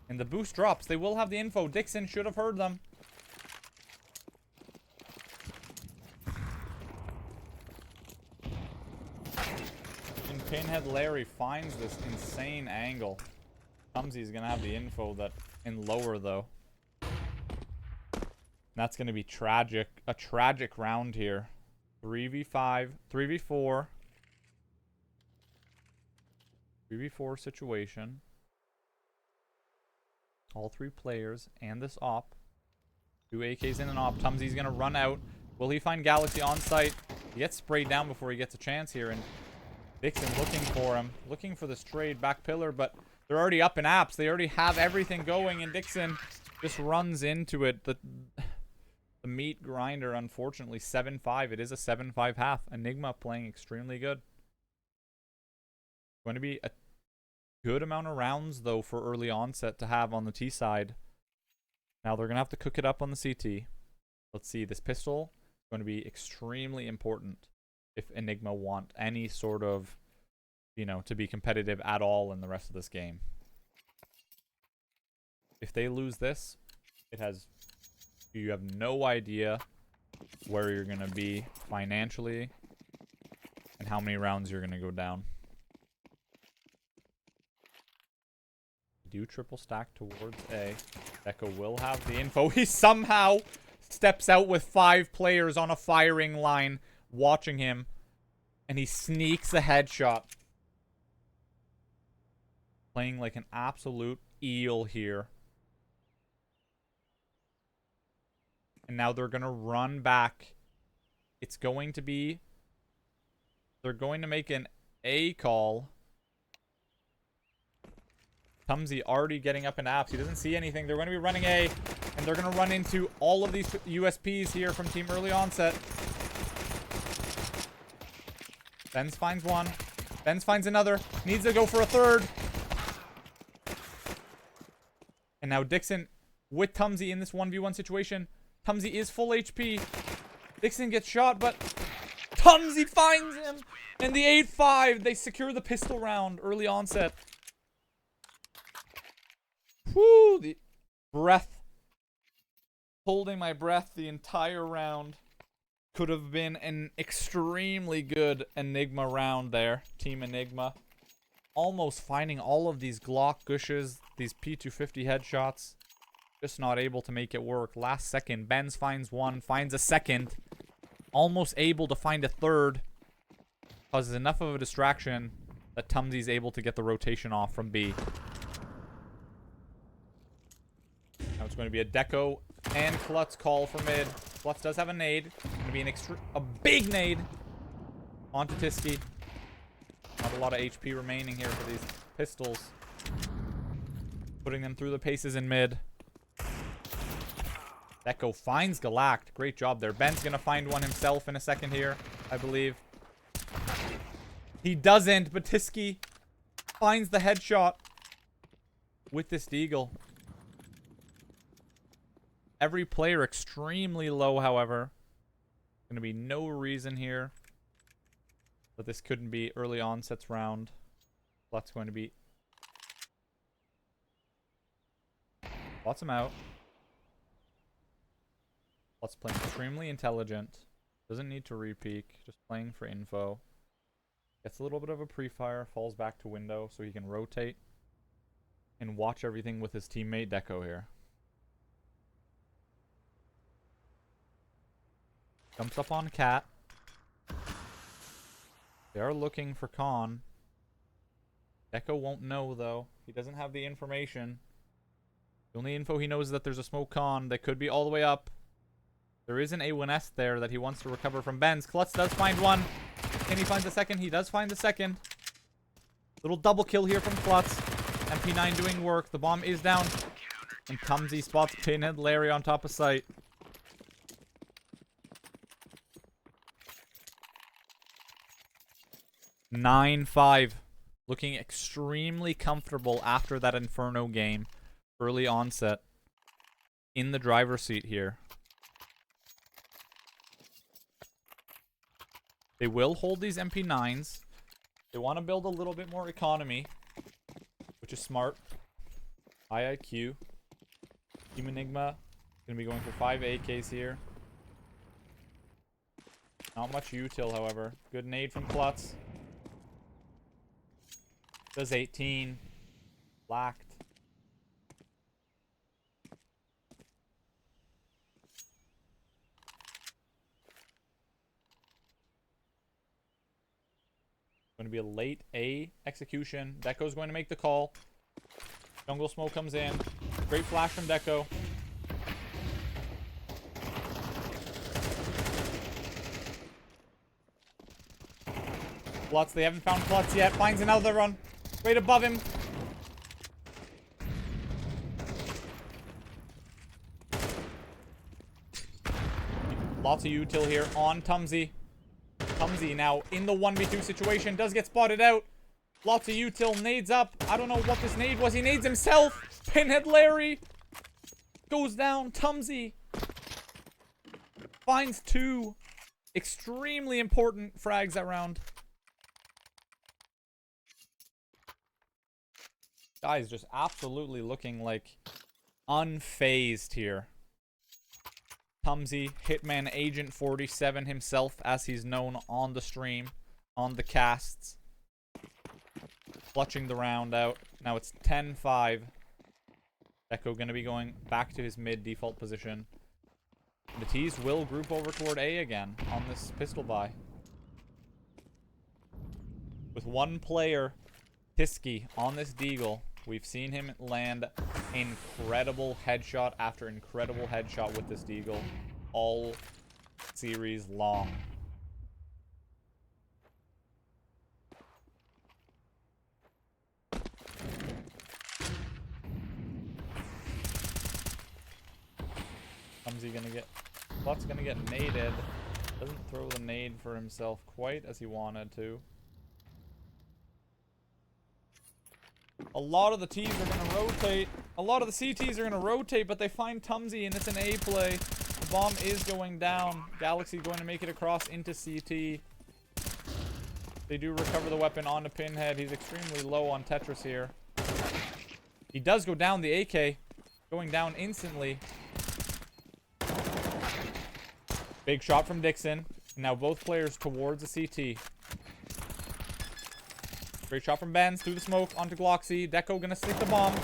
And the boost drops. They will have the info. Dixon should have heard them. And Pinhead Larry finds this insane angle. Tumsy's going to have the info that in lower, though. That's going to be tragic. A tragic round here. 3v5. 3v4. 3v4 situation. All 3 players and this op. 2 AKs in an op. Tumsy's going to run out. Will he find Galaxy on site? He gets sprayed down before he gets a chance here. And Dixon looking for him. Looking for this trade back pillar. But they're already up in apps. They already have everything going. And Dixon just runs into it. The meat grinder, unfortunately. 7-5. It is a 7-5 half. Enigma playing extremely good. Going to be a good amount of rounds, though, for early onset to have on the T side. Now they're going to have to cook it up on the CT. Let's see. This pistol is going to be extremely important if Enigma want any sort of, you know, to be competitive at all in the rest of this game. If they lose this, it has... You have no idea where you're going to be financially how many rounds you're going to go down. Do triple stack towards A. Deco will have the info. He somehow steps out with 5 players on a firing line watching him. And he sneaks a headshot. Playing like an absolute eel here. And now they're going to run back. It's going to be... They're going to make an A call. Tumsy already getting up in apps. He doesn't see anything. They're going to be running A. And they're going to run into all of these USPs here from Team Early Onset. Benz finds one. Benz finds another. Needs to go for a third. And now Dixon with Tumsy in this 1v1 situation. Tumsy is full HP. Dixon gets shot, but Tumsy finds him. And the 8-5. They secure the pistol round. Early Onset. Whoo, the breath. Holding my breath the entire round. Could have been an extremely good Enigma round there. Team Enigma. Almost finding all of these Glock gushes. These P250 headshots. Just not able to make it work. Last second. Benz finds one. Finds a second. Almost able to find a third. Causes enough of a distraction that Tumsy's able to get the rotation off from B. Now it's going to be a Deco and Klutz call for mid. Klutz does have a nade. Going to be a big nade onto Tiski. Not a lot of HP remaining here for these pistols. Putting them through the paces in mid. Deco finds Galact. Great job there. Ben's going to find one himself in a second here, I believe. He doesn't, but Tiski finds the headshot with this Deagle. Every player extremely low, however. Going to be no reason here that this couldn't be Early Onset's round. That's going to be... Lots him out. Let's play extremely intelligent. Doesn't need to re-peek. Just playing for info. Gets a little bit of a pre-fire. Falls back to window so he can rotate. And watch everything with his teammate Deco here. Jumps up on Cat. They are looking for Con. Deco won't know, though. He doesn't have the information. The only info he knows is that there's a smoke Con that could be all the way up. There is an A1S there that he wants to recover from Benz. Klutz does find one. Can he find the second? He does find the second. Little double kill here from Klutz. MP9 doing work. The bomb is down. And Tumsy spots Pinhead Larry on top of site. (9-5). Looking extremely comfortable after that Inferno game. Early Onset. In the driver's seat here. They will hold these MP9s. They want to build a little bit more economy. Which is smart. High IQ. Team Enigma. Going to be going for 5 AKs here. Not much util, however. Good nade from Klutz. Does 18. Lacked. Going to be a late A execution. Deco's going to make the call. Jungle smoke comes in. Great flash from Deco. Klutz, they haven't found Klutz yet. Finds another run. Right above him. Lots of util here on Tumsy. Tumsy now in the 1v2 situation. Does get spotted out. Lots of util. Nades up. I don't know what this nade was. He nades himself. Pinhead Larry. Goes down. Tumsy. Finds 2. Extremely important frags that round. Guy's just absolutely looking like unfazed here. Tumsy, Hitman Agent 47 himself, as he's known on the stream. on the casts. Clutching the round out. Now it's 10-5. Deco going to be going back to his mid default position. The T's will group over toward A again on this pistol buy. With one player, Tiski, on this deagle. We've seen him land incredible headshot after incredible headshot with this deagle all series long. Comes he gonna get... Bot's gonna get naded. Doesn't throw the nade for himself quite as he wanted to. A lot of the T's are going to rotate. A lot of the CTs are going to rotate, but they find Tumsy, and it's an A play. The bomb is going down. Galaxy going to make it across into CT. They do recover the weapon onto Pinhead. He's extremely low on Tetris here. He does go down, the AK. Going down instantly. Big shot from Dixon. Now both players towards the CT. Great shot from Benz through the smoke onto Gloxy. Deco gonna stick the bomb.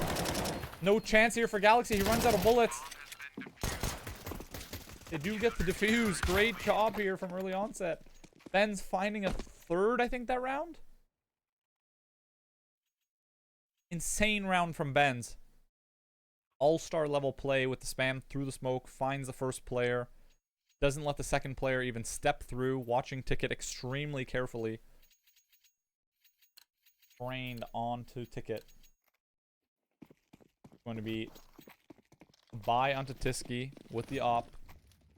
No chance here for Galaxy. He runs out of bullets. They do get the defuse. Great job here from early onset. Benz finding a third, I think, that round. Insane round from Benz. All-star level play with the spam through the smoke. Finds the first player. Doesn't let the second player even step through. Watching Ticket extremely carefully. Trained onto Ticket. Going to be buy onto Tiski with the op.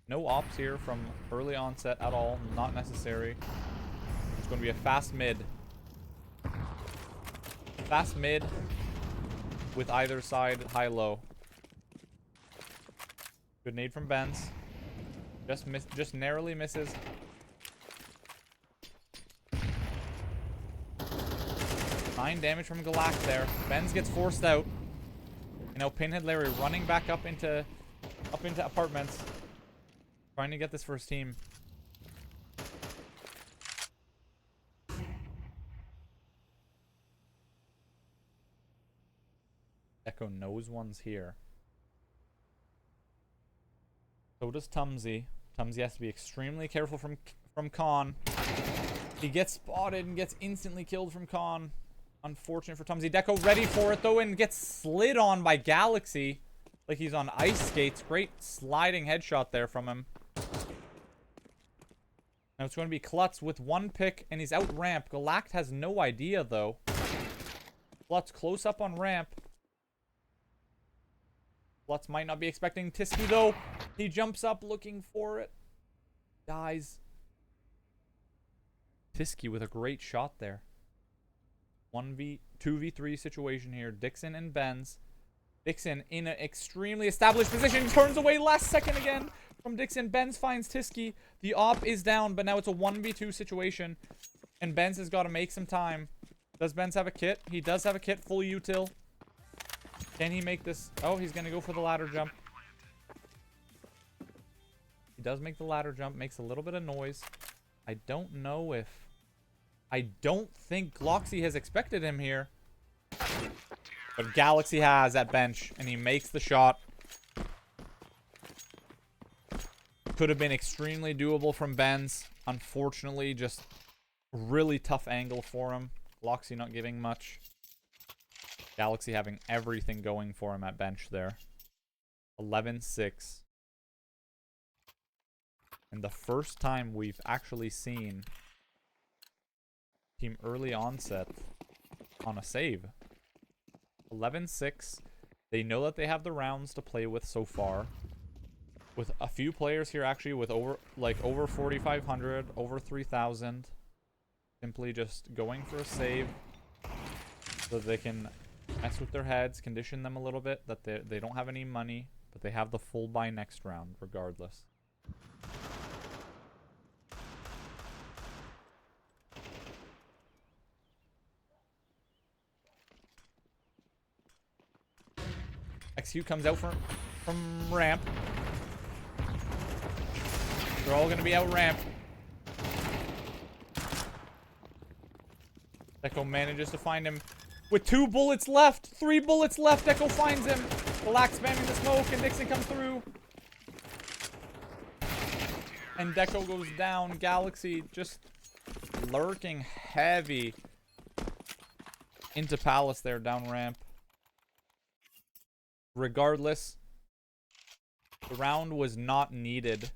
No ops here from early onset at all. Not necessary. It's going to be a fast mid. Fast mid with either side high-low. Good nade from Benz. Just narrowly misses. Nine damage from Galak there. Benz gets forced out. And now Pinhead Larry running back up into apartments. Trying to get this for his team. Echo knows one's here. So does Tumsy. Tumsy has to be extremely careful from Khan. He gets spotted and gets instantly killed from Khan. Unfortunate for Tumsy. Deco ready for it though and gets slid on by Galaxy. Like he's on ice skates. Great sliding headshot there from him. Now it's going to be Klutz with one pick and he's out ramp. Galact has no idea though. Klutz close up on ramp. Klutz might not be expecting Tiski though. He jumps up looking for it. Dies. Tiski with a great shot there. 2v3 situation here. Dixon and Benz. Dixon in an extremely established position. Turns away last second again from Dixon. Benz finds Tiski. The op is down, but now it's a 1v2 situation. And Benz has got to make some time. Does Benz have a kit? He does have a kit. Full util. Can he make this? Oh, he's going to go for the ladder jump. He does make the ladder jump. Makes a little bit of noise. I don't know if... I don't think Gloxy has expected him here. But Galaxy has at bench. And he makes the shot. Could have been extremely doable from Benz. Unfortunately, just really tough angle for him. Gloxy not giving much. Galaxy having everything going for him at bench there. 11-6. And the first time we've actually seen Team Early Onset on a save. 11-6. They know that they have the rounds to play with so far. With a few players here actually with over 4,500, over 3,000. Simply just going for a save so that they can mess with their heads, condition them a little bit that they don't have any money, but they have the full buy next round regardless. XQ comes out from ramp. They're all going to be out ramp. Deco manages to find him with 2 bullets left. 3 bullets left. Deco finds him. Black spamming the smoke, and Nixon comes through. And Deco goes down. Galaxy just lurking heavy into Palace there, down ramp. Regardless, the round was not needed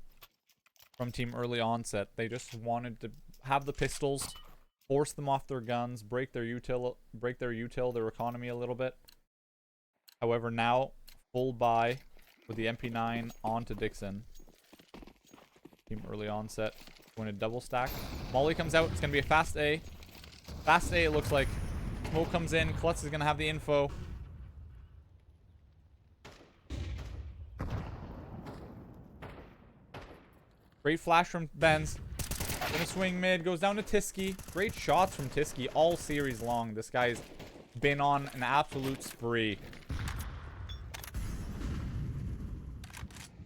from Team Early Onset. They just wanted to have the pistols, force them off their guns, break their util, their economy a little bit. However, now full buy with the MP9 onto Dixon. Team Early Onset going to double stack. Molly comes out. It's going to be a fast A. Fast A, it looks like. Smoke comes in. Klutz is going to have the info. Great flash from Benz. Gonna swing mid. Goes down to Tiski. Great shots from Tiski all series long. This guy's been on an absolute spree.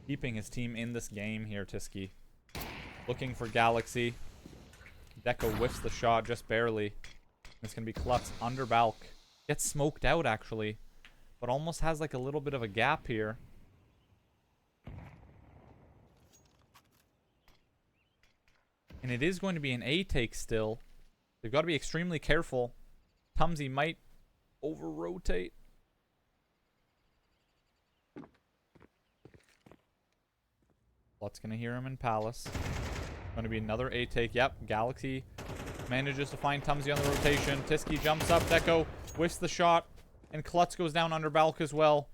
Keeping his team in this game here, Tiski. Looking for Galaxy. Deco whiffs the shot just barely. It's gonna be Klutz under Balk. Gets smoked out actually. But almost has like a little bit of a gap here. And it is going to be an A take still. They've got to be extremely careful. Tumsy might over-rotate. Klutz going to hear him in Palace. Going to be another A take. Yep, Galaxy manages to find Tumsy on the rotation. Tiski jumps up. Deco whiffs the shot. And Klutz goes down under Balk as well.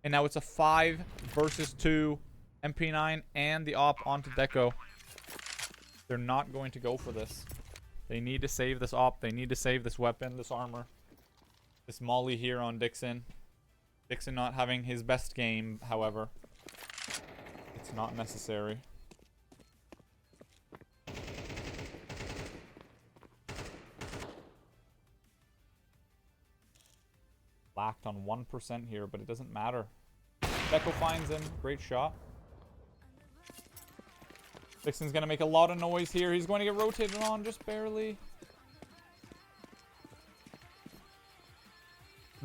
And now it's a 5 versus 2. MP9 and the op onto Deco. They're not going to go for this. They need to save this op. They need to save this weapon, this armor. This Molly here on Dixon. Dixon not having his best game, however. It's not necessary. Lacked on 1% here, but it doesn't matter. Deco finds him. Great shot. Dixon's going to make a lot of noise here. He's going to get rotated on just barely.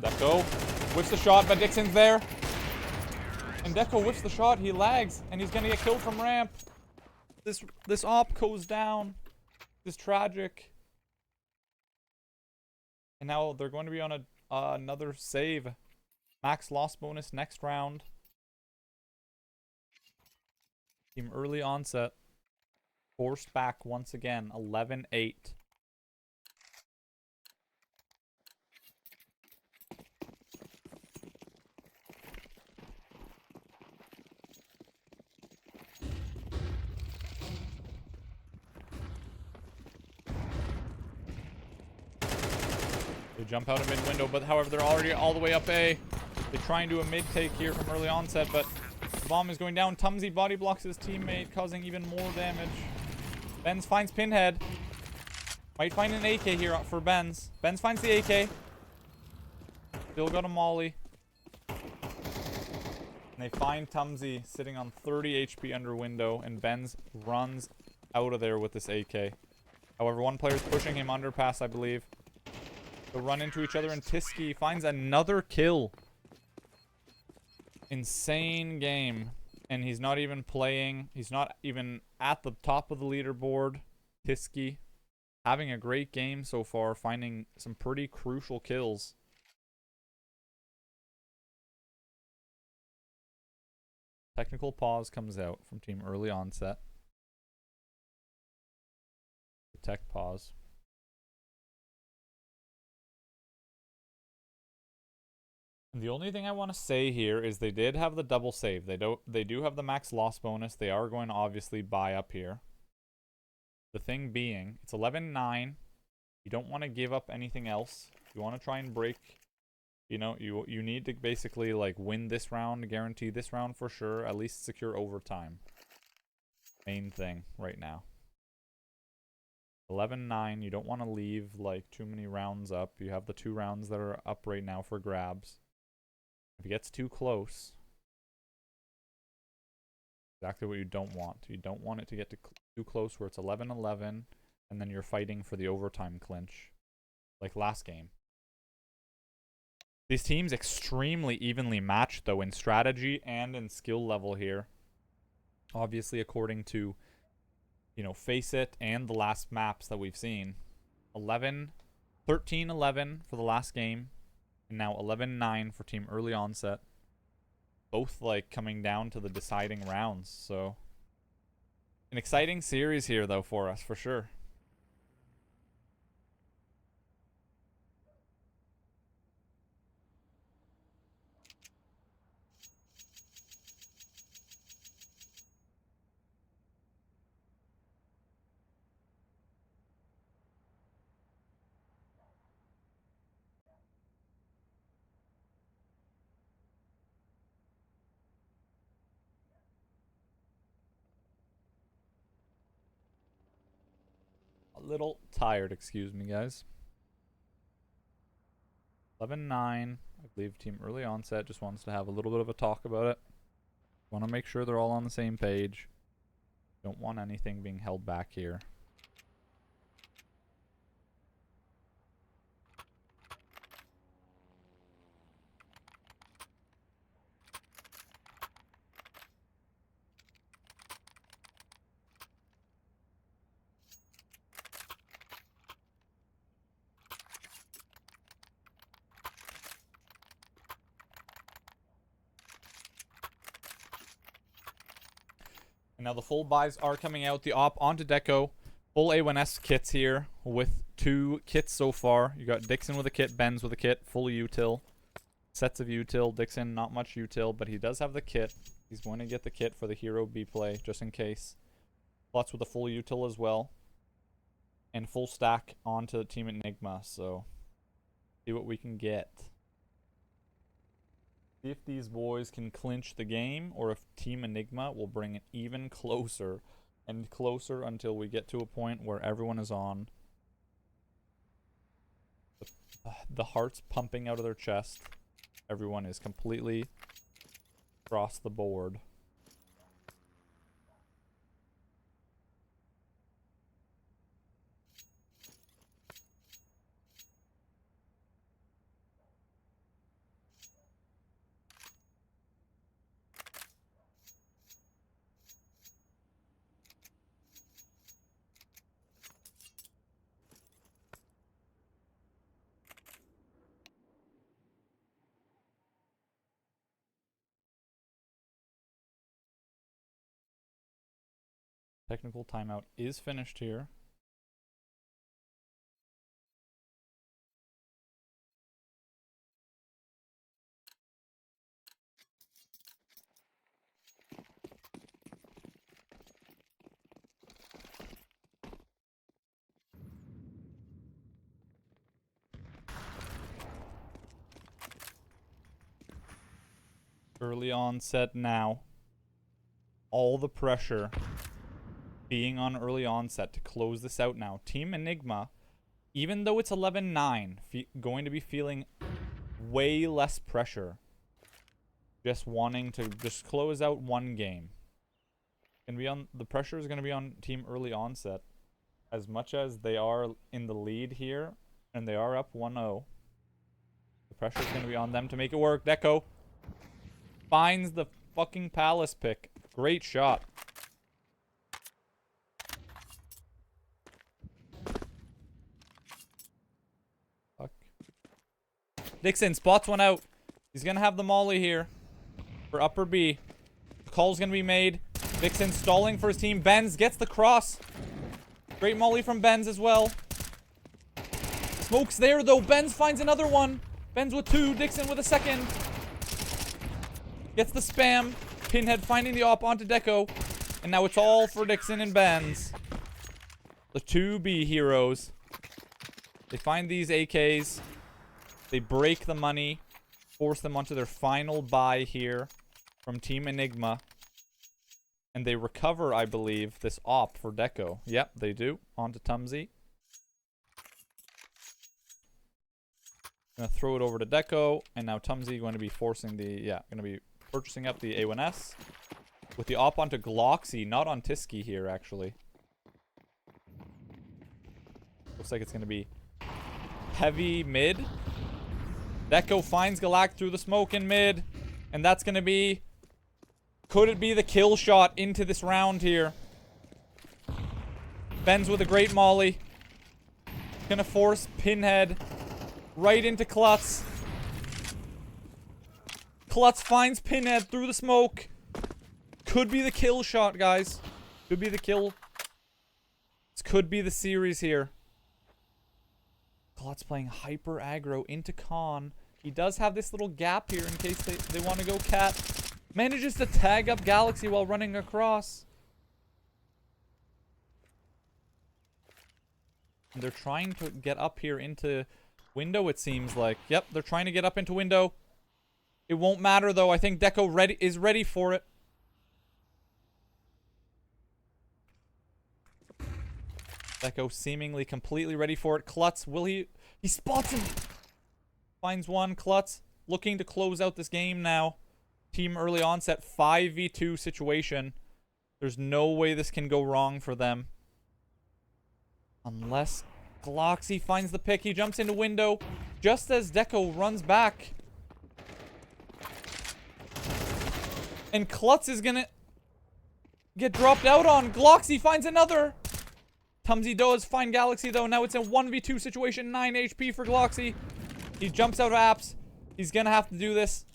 Deco whiffs the shot, but Dixon's there. And Deco whiffs the shot. He lags, and he's going to get killed from ramp. This op goes down. This is tragic. And now they're going to be on another save. Max loss bonus next round. Team Early Onset. Forced back once again, 11-8. They jump out of mid window, but however, they're already all the way up A. They try and do a mid take here from Early Onset, but the bomb is going down. Tumsy body blocks his teammate, causing even more damage. Benz finds Pinhead. Might find an AK here for Benz. Benz finds the AK. Still got a Molly. And they find Tumsy sitting on 30 HP under window, and Benz runs out of there with this AK. However, one player's pushing him underpass, I believe. They'll run into each other, and Tiski finds another kill. Insane game. And he's not even playing. He's not even at the top of the leaderboard. Tiski having a great game so far, finding some pretty crucial kills. Technical pause comes out from Team Early Onset. Tech pause. The only thing I want to say here is they did have the double save. They do have the max loss bonus. They are going to obviously buy up here. The thing being, it's 11-9. You don't want to give up anything else. You want to try and break. You know, you need to basically like win this round, guarantee this round for sure, at least secure overtime. Main thing right now. 11-9. You don't want to leave like too many rounds up. You have the 2 rounds that are up right now for grabs. If it gets too close, exactly what you don't want. You don't want it to get too close where it's 11-11, and then you're fighting for the overtime clinch. like last game. These teams extremely evenly matched, though, in strategy and in skill level here. Obviously, according to, you know, Face It and the last maps that we've seen. 13-11 for the last game. And now 11-9 for Team Early Onset. Both, like, coming down to the deciding rounds. So, an exciting series here, though, for us, for sure. A little tired, excuse me, guys. 11-9. I believe Team Early Onset just wants to have a little bit of a talk about it. Want to make sure they're all on the same page. Don't want anything being held back here. And now the full buys are coming out. The op onto Deco. Full A1S kits here with 2 kits so far. You got Dixon with a kit, Benz with a kit, full util. Sets of util. Dixon, not much util, but he does have the kit. He's going to get the kit for the hero B play, just in case. Plus with a full util as well. And full stack onto Team Enigma, so see what we can get. See if these boys can clinch the game, or if Team Enigma will bring it even closer and closer until we get to a point where everyone is on. The hearts pumping out of their chest. Everyone is completely across the board. Technical timeout is finished here. Early onset now. All the pressure being on early onset to close this out now. Team Enigma, even though it's 11-9, going to be feeling way less pressure. Just wanting to just close out one game. The pressure is going to be on Team Early Onset. As much as they are in the lead here, and they are up 1-0. The pressure is going to be on them to make it work. Deco finds the fucking Palace pick. Great shot. Fuck. Dixon spots one out. He's going to have the molly here for upper B. The call's going to be made. Dixon stalling for his team. Benz gets the cross. Great molly from Benz as well. Smoke's there though. Benz finds another one. Benz with 2. Dixon with a second. Gets the spam. Pinhead finding the op onto Deco. And now it's all for Dixon and Benz. The 2B heroes. They find these AKs. They break the money. Force them onto their final buy here from Team Enigma. And they recover, I believe, this op for Deco. Yep, they do. Onto Tumsy. Gonna throw it over to Deco. And now Tumsy going to be forcing the... Yeah, gonna be purchasing up the A1S. With the op onto Gloxy, not on Tiski here, actually. Looks like it's gonna be heavy mid. Deco finds Galact through the smoke in mid. And that's going to be... Could it be the kill shot into this round here? Benz with a great molly. Gonna force Pinhead right into Klutz. Klutz finds Pinhead through the smoke. Could be the kill shot, guys. Could be the kill. This could be the series here. Klutz playing hyper aggro into Khan. He does have this little gap here in case they want to go cat. Manages to tag up Galaxy while running across. And they're trying to get up here into window, it seems like. Yep, they're trying to get up into window. It won't matter, though. I think Deco is ready for it. Deco seemingly completely ready for it. Klutz, will he... He spots him! Finds one. Klutz looking to close out this game now. Team early onset 5v2 situation. There's no way this can go wrong for them. Unless Gloxy finds the pick. He jumps into window just as Deco runs back. And Klutz is gonna get dropped out on. Gloxy finds another. Tumsy does find Galaxy, though. Now it's a 1v2 situation. 9 HP for Gloxy. He jumps out of apps. He's gonna have to do this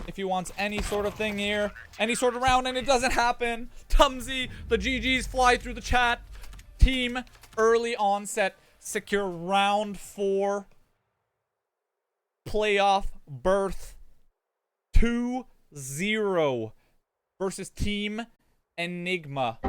if he wants any sort of thing here. Any sort of round, and it doesn't happen. Tumsy, the GGs fly through the chat. Team early onset secure round 4 playoff berth 2-0 versus Team Enigma.